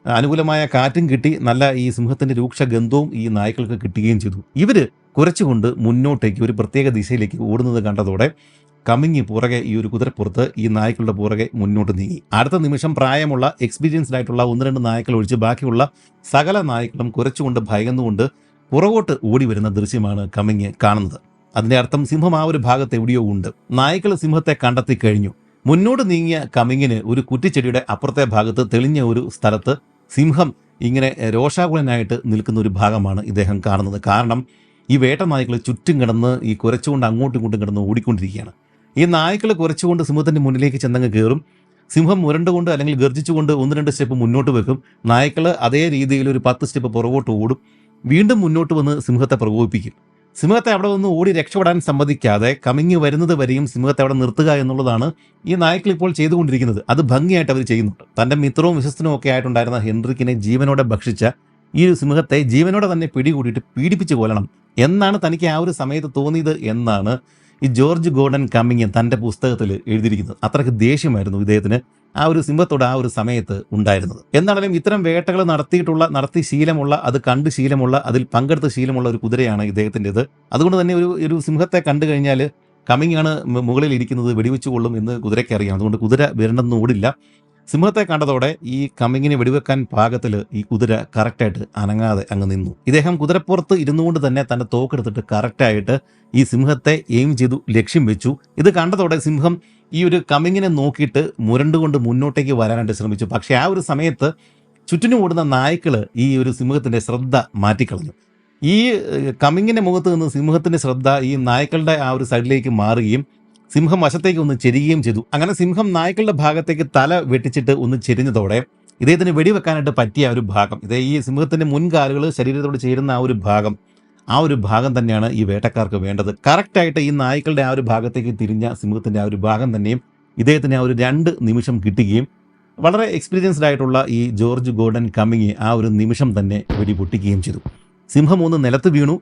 അനുകൂലമായ കാറ്റും കിട്ടി, നല്ല ഈ സിംഹത്തിന്റെ രൂക്ഷ ഗന്ധവും ഈ നായ്ക്കൾക്ക് കിട്ടുകയും ചെയ്തു. ഇവർ കുരച്ചുകൊണ്ട് മുന്നോട്ടേക്ക് ഒരു പ്രത്യേക ദിശയിലേക്ക് ഓടുന്നത് കണ്ടതോടെ കമ്മിങ് പുറകെ ഈ ഒരു കുതിരപ്പുറത്ത് ഈ നായ്ക്കളുടെ പുറകെ മുന്നോട്ട് നീങ്ങി. അടുത്ത നിമിഷം പ്രായമുള്ള എക്സ്പീരിയൻസ്ഡ് ആയിട്ടുള്ള ഒന്ന് രണ്ട് നായ്ക്കൾ ഒഴിച്ച് ബാക്കിയുള്ള സകല നായ്ക്കളും കുരച്ചുകൊണ്ട് ഭയന്നുകൊണ്ട് പുറകോട്ട് ഓടി വരുന്ന ദൃശ്യമാണ് കമ്മിങ് കാണുന്നത്. അതിന്റെ അർത്ഥം സിംഹം ആ ഒരു ഭാഗത്ത് എവിടെയോ ഉണ്ട്. നായ്ക്കൾ സിംഹത്തെ കണ്ടെത്തി കഴിഞ്ഞു. മുന്നോട്ട് നീങ്ങിയ കമ്മിങ്ങിന് ഒരു കുറ്റിച്ചെടിയുടെ അപ്പുറത്തെ ഭാഗത്ത് തെളിഞ്ഞ ഒരു സ്ഥലത്ത് സിംഹം ഇങ്ങനെ രോഷാകുലനായിട്ട് നിൽക്കുന്ന ഒരു ഭാഗമാണ് ഇദ്ദേഹം കാണുന്നത്. കാരണം ഈ വേട്ട നായ്ക്കൾ ചുറ്റും കിടന്ന് ഈ കുരച്ചുകൊണ്ട് അങ്ങോട്ടും ഇങ്ങോട്ടും കിടന്ന് ഓടിക്കൊണ്ടിരിക്കുകയാണ്. ഈ നായ്ക്കൾ കുരച്ചുകൊണ്ട് സിംഹത്തിന്റെ മുന്നിലേക്ക് ചെന്നങ്ങ് കയറും. സിംഹം മുരണ്ടുകൊണ്ട് അല്ലെങ്കിൽ ഗർജിച്ചുകൊണ്ട് 1-2 സ്റ്റെപ്പ് മുന്നോട്ട് വെക്കും. നായ്ക്കൾ അതേ രീതിയിൽ ഒരു 10 സ്റ്റെപ്പ് പുറകോട്ട് ഓടും. വീണ്ടും മുന്നോട്ട് വന്ന് സിംഹത്തെ പ്രകോപിപ്പിക്കും. സിംഹത്തെ അവിടെ നിന്ന് ഓടി രക്ഷപ്പെടാൻ സമ്മതിക്കാതെ കമിങ് വരുന്നത് വരെയും സിംഹത്തെ അവിടെ നിർത്തുക എന്നുള്ളതാണ് ഈ നായ്ക്കൾ ഇപ്പോൾ ചെയ്തുകൊണ്ടിരിക്കുന്നത്. അത് ഭംഗിയായിട്ട് അവർ ചെയ്യുന്നുണ്ട്. തൻ്റെ മിത്രവും വിശ്വസ്തനും ഒക്കെ ആയിട്ടുണ്ടായിരുന്ന ഹെൻറിക്കിനെ ജീവനോടെ ഭക്ഷിച്ച ഈ ഒരു സിംഹത്തെ ജീവനോടെ തന്നെ പിടികൂടിയിട്ട് പീഡിപ്പിച്ച് കൊല്ലണം എന്നാണ് തനിക്ക് ആ ഒരു സമയത്ത് തോന്നിയത് എന്നാണ് ഈ ജോർജ് ഗോർഡൻ കമ്മിങ് തൻ്റെ പുസ്തകത്തിൽ എഴുതിയിരിക്കുന്നത്. അത്രയ്ക്ക് ദേഷ്യമായിരുന്നു ഇദ്ദേഹത്തിന് ആ ഒരു സിംഹത്തോട് ആ ഒരു സമയത്ത് ഉണ്ടായിരുന്നത്. എന്നാണെങ്കിലും ഇത്തരം വേട്ടകൾ നടത്തി ശീലമുള്ള, അത് കണ്ട് ശീലമുള്ള, അതിൽ പങ്കെടുത്ത ശീലമുള്ള ഒരു കുതിരയാണ് ഇദ്ദേഹത്തിൻ്റെത്. അതുകൊണ്ട് തന്നെ ഒരു സിംഹത്തെ കണ്ടു കഴിഞ്ഞാൽ കമ്മിങ് ആണ് മുകളിൽ ഇരിക്കുന്നത്, വെടിവെച്ചു കൊള്ളും എന്ന് കുതിരയ്ക്ക് അറിയാം. അതുകൊണ്ട് കുതിര വിരണ്ടെന്ന് ഓടില്ല. സിംഹത്തെ കണ്ടതോടെ ഈ കമ്മിങ്ങിനെ വെടിവെക്കാൻ പാകത്തിൽ ഈ കുതിര കറക്റ്റായിട്ട് അനങ്ങാതെ അങ്ങ് നിന്നു. ഇദ്ദേഹം കുതിരപ്പുറത്ത് ഇരുന്നുകൊണ്ട് തന്നെ തൻ്റെ തോക്കെടുത്തിട്ട് കറക്റ്റായിട്ട് ഈ സിംഹത്തെ എയിം ചെയ്തു ലക്ഷ്യം വെച്ചു. ഇത് കണ്ടതോടെ സിംഹം ഈ ഒരു കമ്മിങ്ങിനെ നോക്കിയിട്ട് മുരണ്ടുകൊണ്ട് മുന്നോട്ടേക്ക് വരാനായിട്ട് ശ്രമിച്ചു. പക്ഷേ ആ ഒരു സമയത്ത് ചുറ്റിനും ഓടുന്ന നായ്ക്കൾ ഈ ഒരു സിംഹത്തിൻ്റെ ശ്രദ്ധ മാറ്റിക്കളഞ്ഞു. ഈ കമ്മിങ്ങിൻ്റെ മുഖത്ത് നിന്ന് സിംഹത്തിൻ്റെ ശ്രദ്ധ ഈ നായ്ക്കളുടെ ആ ഒരു സൈഡിലേക്ക് മാറുകയും സിംഹം വശത്തേക്ക് ഒന്ന് ചെരിയുകയും ചെയ്തു. അങ്ങനെ സിംഹം നായ്ക്കളുടെ ഭാഗത്തേക്ക് തല വെട്ടിച്ചിട്ട് ഒന്ന് ചെരിഞ്ഞതോടെ ഇദ്ദേഹത്തിന് വെടിവെക്കാനായിട്ട് പറ്റിയ ഒരു ഭാഗം, ഇതേ ഈ സിംഹത്തിൻ്റെ മുൻകാലുകൾ ശരീരത്തോട് ചേരുന്ന ആ ഒരു ഭാഗം തന്നെയാണ് ഈ വേട്ടക്കാർക്ക് വേണ്ടത്. കറക്റ്റായിട്ട് ഈ നായ്ക്കളുടെ ആ ഒരു ഭാഗത്തേക്ക് തിരിഞ്ഞ സിംഹത്തിൻ്റെ ആ ഒരു ഭാഗം തന്നെയും ഇദ്ദേഹത്തിന് ആ ഒരു 2 നിമിഷം കിട്ടുകയും വളരെ എക്സ്പീരിയൻസ്ഡ് ആയിട്ടുള്ള ഈ ജോർജ് ഗോർഡൻ കമ്മിങ് ആ ഒരു നിമിഷം തന്നെ വെടി പൊട്ടിക്കുകയും ചെയ്തു. സിംഹം ഒന്ന് നിലത്ത് വീണു,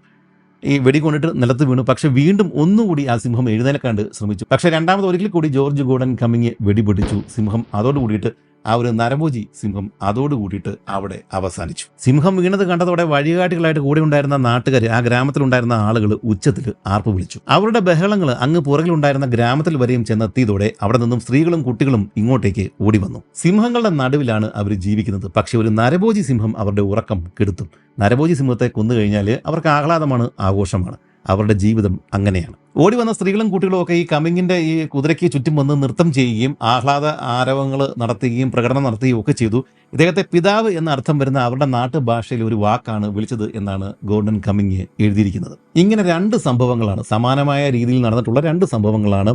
ഈ വെടി കൊണ്ടിട്ട് നിലത്ത് വീണു. പക്ഷെ വീണ്ടും ഒന്നുകൂടി ആ സിംഹം എഴുന്നേൽക്കാണ്ട് ശ്രമിച്ചു. പക്ഷെ രണ്ടാമത് ഒരിക്കൽ കൂടി ജോർജ് ഗോർഡൻ കമ്മിങ് വെടി പൊട്ടിച്ചു. സിംഹം അതോടുകൂടിയിട്ട് ആ ഒരു നരഭോജി സിംഹം അതോടുകൂടിയിട്ട് അവിടെ അവസാനിച്ചു. സിംഹം വീണത് കണ്ടതോടെ വഴികാട്ടികളായിട്ട് കൂടെ ഉണ്ടായിരുന്ന നാട്ടുകാർ, ആ ഗ്രാമത്തിലുണ്ടായിരുന്ന ആളുകൾ ഉച്ചത്തിൽ ആർപ്പ് വിളിച്ചു. അവരുടെ ബഹളങ്ങൾ അങ്ങ് പുറകിലുണ്ടായിരുന്ന ഗ്രാമത്തിൽ വരെയും ചെന്നെത്തിയതോടെ അവിടെ നിന്നും സ്ത്രീകളും കുട്ടികളും ഇങ്ങോട്ടേക്ക് ഓടി വന്നു. സിംഹങ്ങളുടെ നടുവിലാണ് അവർ ജീവിക്കുന്നത്. പക്ഷെ ഒരു നരഭോജി സിംഹം അവരുടെ ഉറക്കം കെടുത്തും. നരഭോജി സിംഹത്തെ കൊന്നു കഴിഞ്ഞാൽ അവർക്ക് ആഹ്ലാദമാണ്, ആഘോഷമാണ്. അവരുടെ ജീവിതം അങ്ങനെയാണ്. ഓടി വന്ന സ്ത്രീകളും കുട്ടികളും ഒക്കെ ഈ കമ്മിങ്ങിന്റെ ഈ കുതിരയ്ക്ക് ചുറ്റും വന്ന് നൃത്തം ചെയ്യുകയും ആഹ്ലാദ ആരവങ്ങൾ നടത്തുകയും പ്രകടനം നടത്തുകയും ഒക്കെ ചെയ്തു. ഇദ്ദേഹത്തെ പിതാവ് എന്ന അർത്ഥം വരുന്ന അവരുടെ നാട്ടുഭാഷയിൽ ഒരു വാക്കാണ് വിളിച്ചത് എന്നാണ് ഗോർഡൻ കമ്മിങ് എഴുതിയിരിക്കുന്നത്. ഇങ്ങനെ 2 സംഭവങ്ങളാണ്, സമാനമായ രീതിയിൽ നടന്നിട്ടുള്ള 2 സംഭവങ്ങളാണ്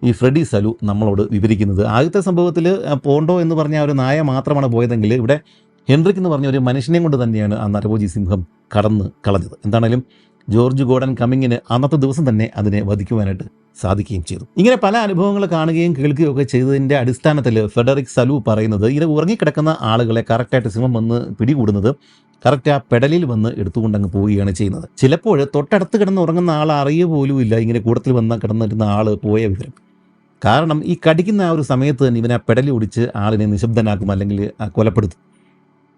ഈ ഫ്രെഡി സലു നമ്മളോട് വിവരിക്കുന്നത്. ആദ്യത്തെ സംഭവത്തിൽ പോണ്ടോ എന്ന് പറഞ്ഞ ഒരു നായ മാത്രമാണ് പോയതെങ്കിൽ ഇവിടെ ഹെൻറിക് എന്ന് പറഞ്ഞ ഒരു മനുഷ്യനെയും കൊണ്ട് തന്നെയാണ് ആ നരഭോജി സിംഹം കടന്ന് കളഞ്ഞത്. എന്താണെങ്കിലും ജോർജ് ഗോർഡൻ കമ്മിങ്ങിന് അന്നത്തെ ദിവസം തന്നെ അതിനെ വധിക്കുവാനായിട്ട് സാധിക്കുകയും ചെയ്തു. ഇങ്ങനെ പല അനുഭവങ്ങൾ കാണുകയും കേൾക്കുകയും ഒക്കെ ചെയ്തതിൻ്റെ അടിസ്ഥാനത്തിൽ ഫെഡറിക് സലു പറയുന്നത് ഇങ്ങനെ ഉറങ്ങിക്കിടക്കുന്ന ആളുകളെ കറക്റ്റായിട്ട് സിംഹം വന്ന് പിടികൂടുന്നത് കറക്റ്റ് ആ പെടലിൽ വന്ന് എടുത്തുകൊണ്ടങ്ങ് പോവുകയാണ് ചെയ്യുന്നത്. ചിലപ്പോൾ തൊട്ടടുത്ത് കിടന്ന് ഉറങ്ങുന്ന ആൾ അറിയുക പോലും ഇല്ല ഇങ്ങനെ കൂടത്തിൽ വന്ന് കിടന്നിരുന്ന ആൾ പോയ വിവരം. കാരണം ഈ കടിക്കുന്ന ആ ഒരു സമയത്ത് തന്നെ ഇവനെ പെടലി ഒടിച്ച് ആളിനെ നിശബ്ദനാക്കും അല്ലെങ്കിൽ കൊലപ്പെടുത്തും.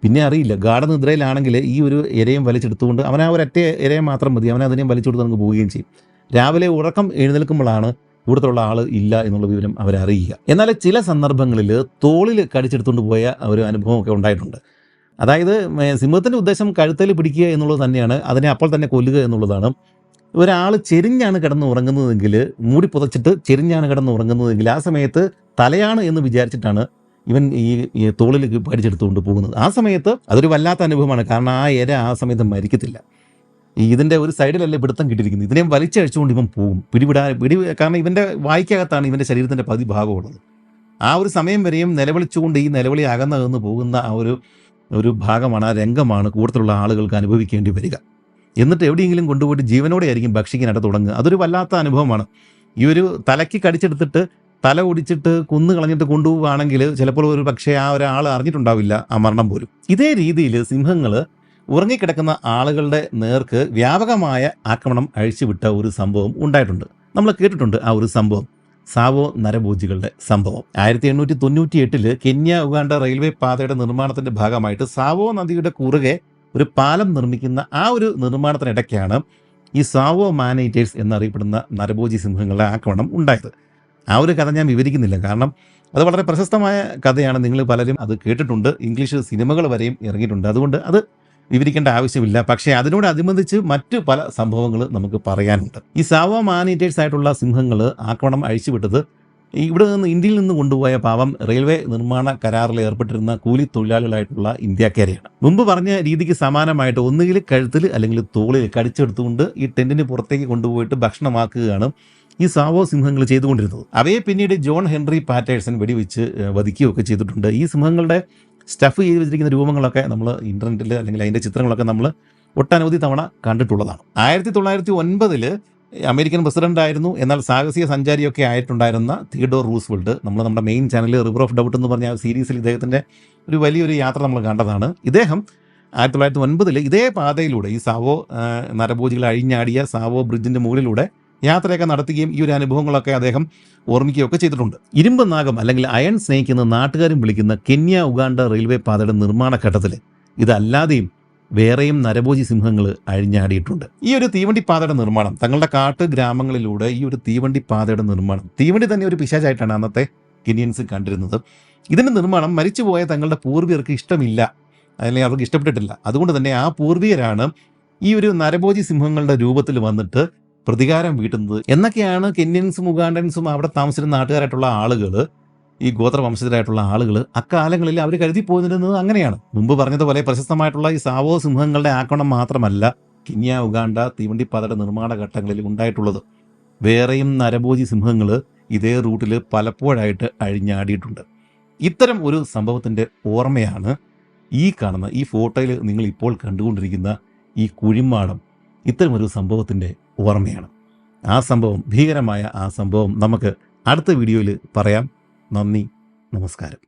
പിന്നെ അറിയില്ല, ഗാഠനിദ്രയിലാണെങ്കിൽ ഈ ഒരു ഇരയും വലിച്ചെടുത്തുകൊണ്ട് അവൻ ആ ഒരൊറ്റ ഇരയെ മാത്രം മതി, അവൻ അതിനെയും വലിച്ചെടുത്ത് നമുക്ക് പോവുകയും ചെയ്യും. രാവിലെ ഉറക്കം എഴുന്നേൽക്കുമ്പോഴാണ് കൂടുതലുള്ള ആൾ ഇല്ല എന്നുള്ള വിവരം അവരറിയുക. എന്നാൽ ചില സന്ദർഭങ്ങളിൽ തോളിൽ കടിച്ചെടുത്തുകൊണ്ട് പോയ ഒരു അനുഭവമൊക്കെ ഉണ്ടായിട്ടുണ്ട്. അതായത് സിംഹത്തിൻ്റെ ഉദ്ദേശം കഴുത്തിൽ പിടിക്കുക എന്നുള്ളത് തന്നെയാണ്, അതിനെ അപ്പോൾ തന്നെ കൊല്ലുക എന്നുള്ളതാണ്. ഒരാൾ ചെരിഞ്ഞാണ് കിടന്ന് ഉറങ്ങുന്നതെങ്കിൽ, മൂടി പുതച്ചിട്ട് ചെരിഞ്ഞാണ് കിടന്ന് ഉറങ്ങുന്നതെങ്കിൽ ആ സമയത്ത് തലയാണ് എന്ന് വിചാരിച്ചിട്ടാണ് ഇവൻ ഈ തോളിൽ കടിച്ചെടുത്തുകൊണ്ട് പോകുന്നത്. ആ സമയത്ത് അതൊരു വല്ലാത്ത അനുഭവമാണ്. കാരണം ആ ഇര ആ സമയത്ത് മരിക്കത്തില്ല. ഇതിൻ്റെ ഒരു സൈഡിലല്ലേ പിടുത്തം കിട്ടിയിരിക്കുന്നത്, ഇതിനെയും വലിച്ചഴിച്ചുകൊണ്ട് ഇവൻ പോകും. കാരണം ഇവൻ്റെ വായ്ക്കകത്താണ് ഇവൻ്റെ ശരീരത്തിൻ്റെ പകുതി ഭാഗമുള്ളത്. ആ ഒരു സമയം വരെയും നിലവിളിച്ചുകൊണ്ട് ഈ നിലവിളി അകന്നകന്ന് പോകുന്ന ആ ഒരു ഭാഗമാണ്, ആ രംഗമാണ് കൂടുതലുള്ള ആളുകൾക്ക് അനുഭവിക്കേണ്ടി വരിക. എന്നിട്ട് എവിടെയെങ്കിലും കൊണ്ടുപോയിട്ട് ജീവനോടെ ആയിരിക്കും ഭക്ഷിക്കാനായിട്ട് തുടങ്ങുക. അതൊരു വല്ലാത്ത അനുഭവമാണ്. ഈ ഒരു തലയ്ക്ക് കടിച്ചെടുത്തിട്ട് തല ഒടിച്ചിട്ട് കുന്നു കളഞ്ഞിട്ട് കൊണ്ടുപോവുകയാണെങ്കിൽ ചിലപ്പോൾ ഒരു പക്ഷേ ആ ഒരാൾ അറിഞ്ഞിട്ടുണ്ടാവില്ല ആ മരണം പോലും. ഇതേ രീതിയിൽ സിംഹങ്ങൾ ഉറങ്ങിക്കിടക്കുന്ന ആളുകളുടെ നേർക്ക് വ്യാപകമായ ആക്രമണം അഴിച്ചുവിട്ട ഒരു സംഭവം ഉണ്ടായിട്ടുണ്ട്. നമ്മൾ കേട്ടിട്ടുണ്ട് ആ ഒരു സംഭവം, സാവോ നരഭോജികളുടെ സംഭവം. 1898 കെന്യ ഉഗാണ്ട റെയിൽവേ പാതയുടെ നിർമ്മാണത്തിന്റെ ഭാഗമായിട്ട് സാവോ നദിയുടെ കുറുകെ ഒരു പാലം നിർമ്മിക്കുന്ന ആ ഒരു നിർമ്മാണത്തിനിടയ്ക്കാണ് ഈ സാവോ മാനേറ്റേഴ്സ് എന്നറിയപ്പെടുന്ന നരഭോജി സിംഹങ്ങളുടെ ആക്രമണം ഉണ്ടായത്. ആ ഒരു കഥ ഞാൻ വിവരിക്കുന്നില്ല, കാരണം അത് വളരെ പ്രശസ്തമായ കഥയാണ്. നിങ്ങൾ പലരും അത് കേട്ടിട്ടുണ്ട്, ഇംഗ്ലീഷ് സിനിമകൾ വരെയും ഇറങ്ങിയിട്ടുണ്ട്. അതുകൊണ്ട് അത് വിവരിക്കേണ്ട ആവശ്യമില്ല. പക്ഷേ അതിനോടനുബന്ധിച്ച് മറ്റ് പല സംഭവങ്ങൾ നമുക്ക് പറയാനുണ്ട്. ഈ സാവോ മാനീറ്റേഴ്സ് ആയിട്ടുള്ള സിംഹങ്ങൾ ആക്രമണം അഴിച്ചുവിട്ടത് ഇവിടെ നിന്ന് ഇന്ത്യയിൽ നിന്ന് കൊണ്ടുപോയ പാവം റെയിൽവേ നിർമ്മാണ കരാറിൽ ഏർപ്പെട്ടിരുന്ന കൂലി തൊഴിലാളികളായിട്ടുള്ള ഇന്ത്യക്കാരെയാണ്. മുമ്പ് പറഞ്ഞ രീതിക്ക് സമാനമായിട്ട് ഒന്നുകിൽ കഴുത്തിൽ അല്ലെങ്കിൽ തോളിൽ കടിച്ചെടുത്തുകൊണ്ട് ഈ ടെന്റിന് പുറത്തേക്ക് കൊണ്ടുപോയിട്ട് ഭക്ഷണമാക്കുകയാണ് ഈ സാവോ സിംഹങ്ങൾ ചെയ്തുകൊണ്ടിരുന്നത്. അവയെ പിന്നീട് ജോൺ ഹെൻറി പാറ്റേഴ്സൺ വെടിവെച്ച് വധിക്കുകയൊക്കെ ചെയ്തിട്ടുണ്ട്. ഈ സിംഹങ്ങളുടെ സ്റ്റഫ് ചെയ്ത് വെച്ചിരിക്കുന്ന രൂപങ്ങളൊക്കെ നമ്മൾ ഇൻ്റർനെറ്റിൽ അല്ലെങ്കിൽ അതിൻ്റെ ചിത്രങ്ങളൊക്കെ നമ്മൾ ഒട്ടനവധി തവണ കണ്ടിട്ടുള്ളതാണ്. 1909 അമേരിക്കൻ പ്രസിഡൻ്റായിരുന്നു, എന്നാൽ സാഹസിക സഞ്ചാരിയൊക്കെ ആയിട്ടുണ്ടായിരുന്ന തിയഡോർ റൂസ്വെൽറ്റ്, നമ്മുടെ main channel river of doubt എന്ന് പറഞ്ഞ സീരീസിൽ ഇദ്ദേഹത്തിൻ്റെ ഒരു വലിയൊരു യാത്ര നമ്മൾ കണ്ടതാണ്. ഇദ്ദേഹം 1909 ഇതേ പാതയിലൂടെ ഈ സാവോ നരഭോജികൾ അഴിഞ്ഞാടിയ സാവോ ബ്രിഡ്ജിൻ്റെ മുകളിലൂടെ യാത്രയൊക്കെ നടത്തുകയും ഈ ഒരു അനുഭവങ്ങളൊക്കെ അദ്ദേഹം ഓർമ്മിക്കുകയൊക്കെ ചെയ്തിട്ടുണ്ട്. ഇരുമ്പ് നാഗം അല്ലെങ്കിൽ അയൺ സ്നേക്ക് എന്ന് നാട്ടുകാരും വിളിക്കുന്ന കെന്യ ഉഗാണ്ട റെയിൽവേ പാതയുടെ നിർമ്മാണ ഘട്ടത്തിൽ ഇതല്ലാതെയും വേറെയും നരഭോജി സിംഹങ്ങൾ അഴിഞ്ഞാടിയിട്ടുണ്ട്. ഈ ഒരു തീവണ്ടി പാതയുടെ നിർമ്മാണം, തങ്ങളുടെ കാട്ട് ഗ്രാമങ്ങളിലൂടെ ഈ ഒരു തീവണ്ടി പാതയുടെ നിർമ്മാണം, തീവണ്ടി തന്നെ ഒരു പിശാചായിട്ടാണ് അന്നത്തെ കെനിയൻസ് കണ്ടിരുന്നത്. ഇതിൻ്റെ നിർമ്മാണം മരിച്ചുപോയ തങ്ങളുടെ പൂർവികർക്ക് ഇഷ്ടമില്ല, അല്ലെങ്കിൽ അവർക്ക് ഇഷ്ടപ്പെട്ടിട്ടില്ല. അതുകൊണ്ട് തന്നെ ആ പൂർവികരാണ് ഈ ഒരു നരഭോജി സിംഹങ്ങളുടെ രൂപത്തിൽ വന്നിട്ട് പ്രതികാരം വീട്ടുന്നത് എന്നൊക്കെയാണ് കെന്യൻസും ഉഗാണ്ടൻസും അവിടെ താമസിച്ചിരുന്ന നാട്ടുകാരായിട്ടുള്ള ആളുകൾ, ഈ ഗോത്രവംശജരായിട്ടുള്ള ആളുകൾ അക്കാലങ്ങളിൽ അവർ കരുതി പോയിരുന്നത് അങ്ങനെയാണ്. മുമ്പ് പറഞ്ഞതുപോലെ പ്രശസ്തമായിട്ടുള്ള ഈ സാവോ സിംഹങ്ങളുടെ ആക്രമണം മാത്രമല്ല കെന്യ ഉഗാണ്ട തീവണ്ടിപ്പാതയുടെ നിർമ്മാണ ഘട്ടങ്ങളിൽ ഉണ്ടായിട്ടുള്ളത്. വേറെയും നരഭോജി സിംഹങ്ങൾ ഇതേ റൂട്ടിൽ പലപ്പോഴായിട്ട് അഴിഞ്ഞാടിയിട്ടുണ്ട്. ഇത്തരം ഒരു സംഭവത്തിൻ്റെ ഓർമ്മയാണ് ഈ കാണുന്ന ഈ ഫോട്ടോയിൽ നിങ്ങൾ ഇപ്പോൾ കണ്ടുകൊണ്ടിരിക്കുന്ന ഈ കുഴിമാടം. ഇത്തരമൊരു സംഭവത്തിൻ്റെ ഓർമ്മയാണ്. ആ സംഭവം, ഭീകരമായ ആ സംഭവം നമുക്ക് അടുത്ത വീഡിയോയിൽ പറയാം. നന്ദി, നമസ്കാരം.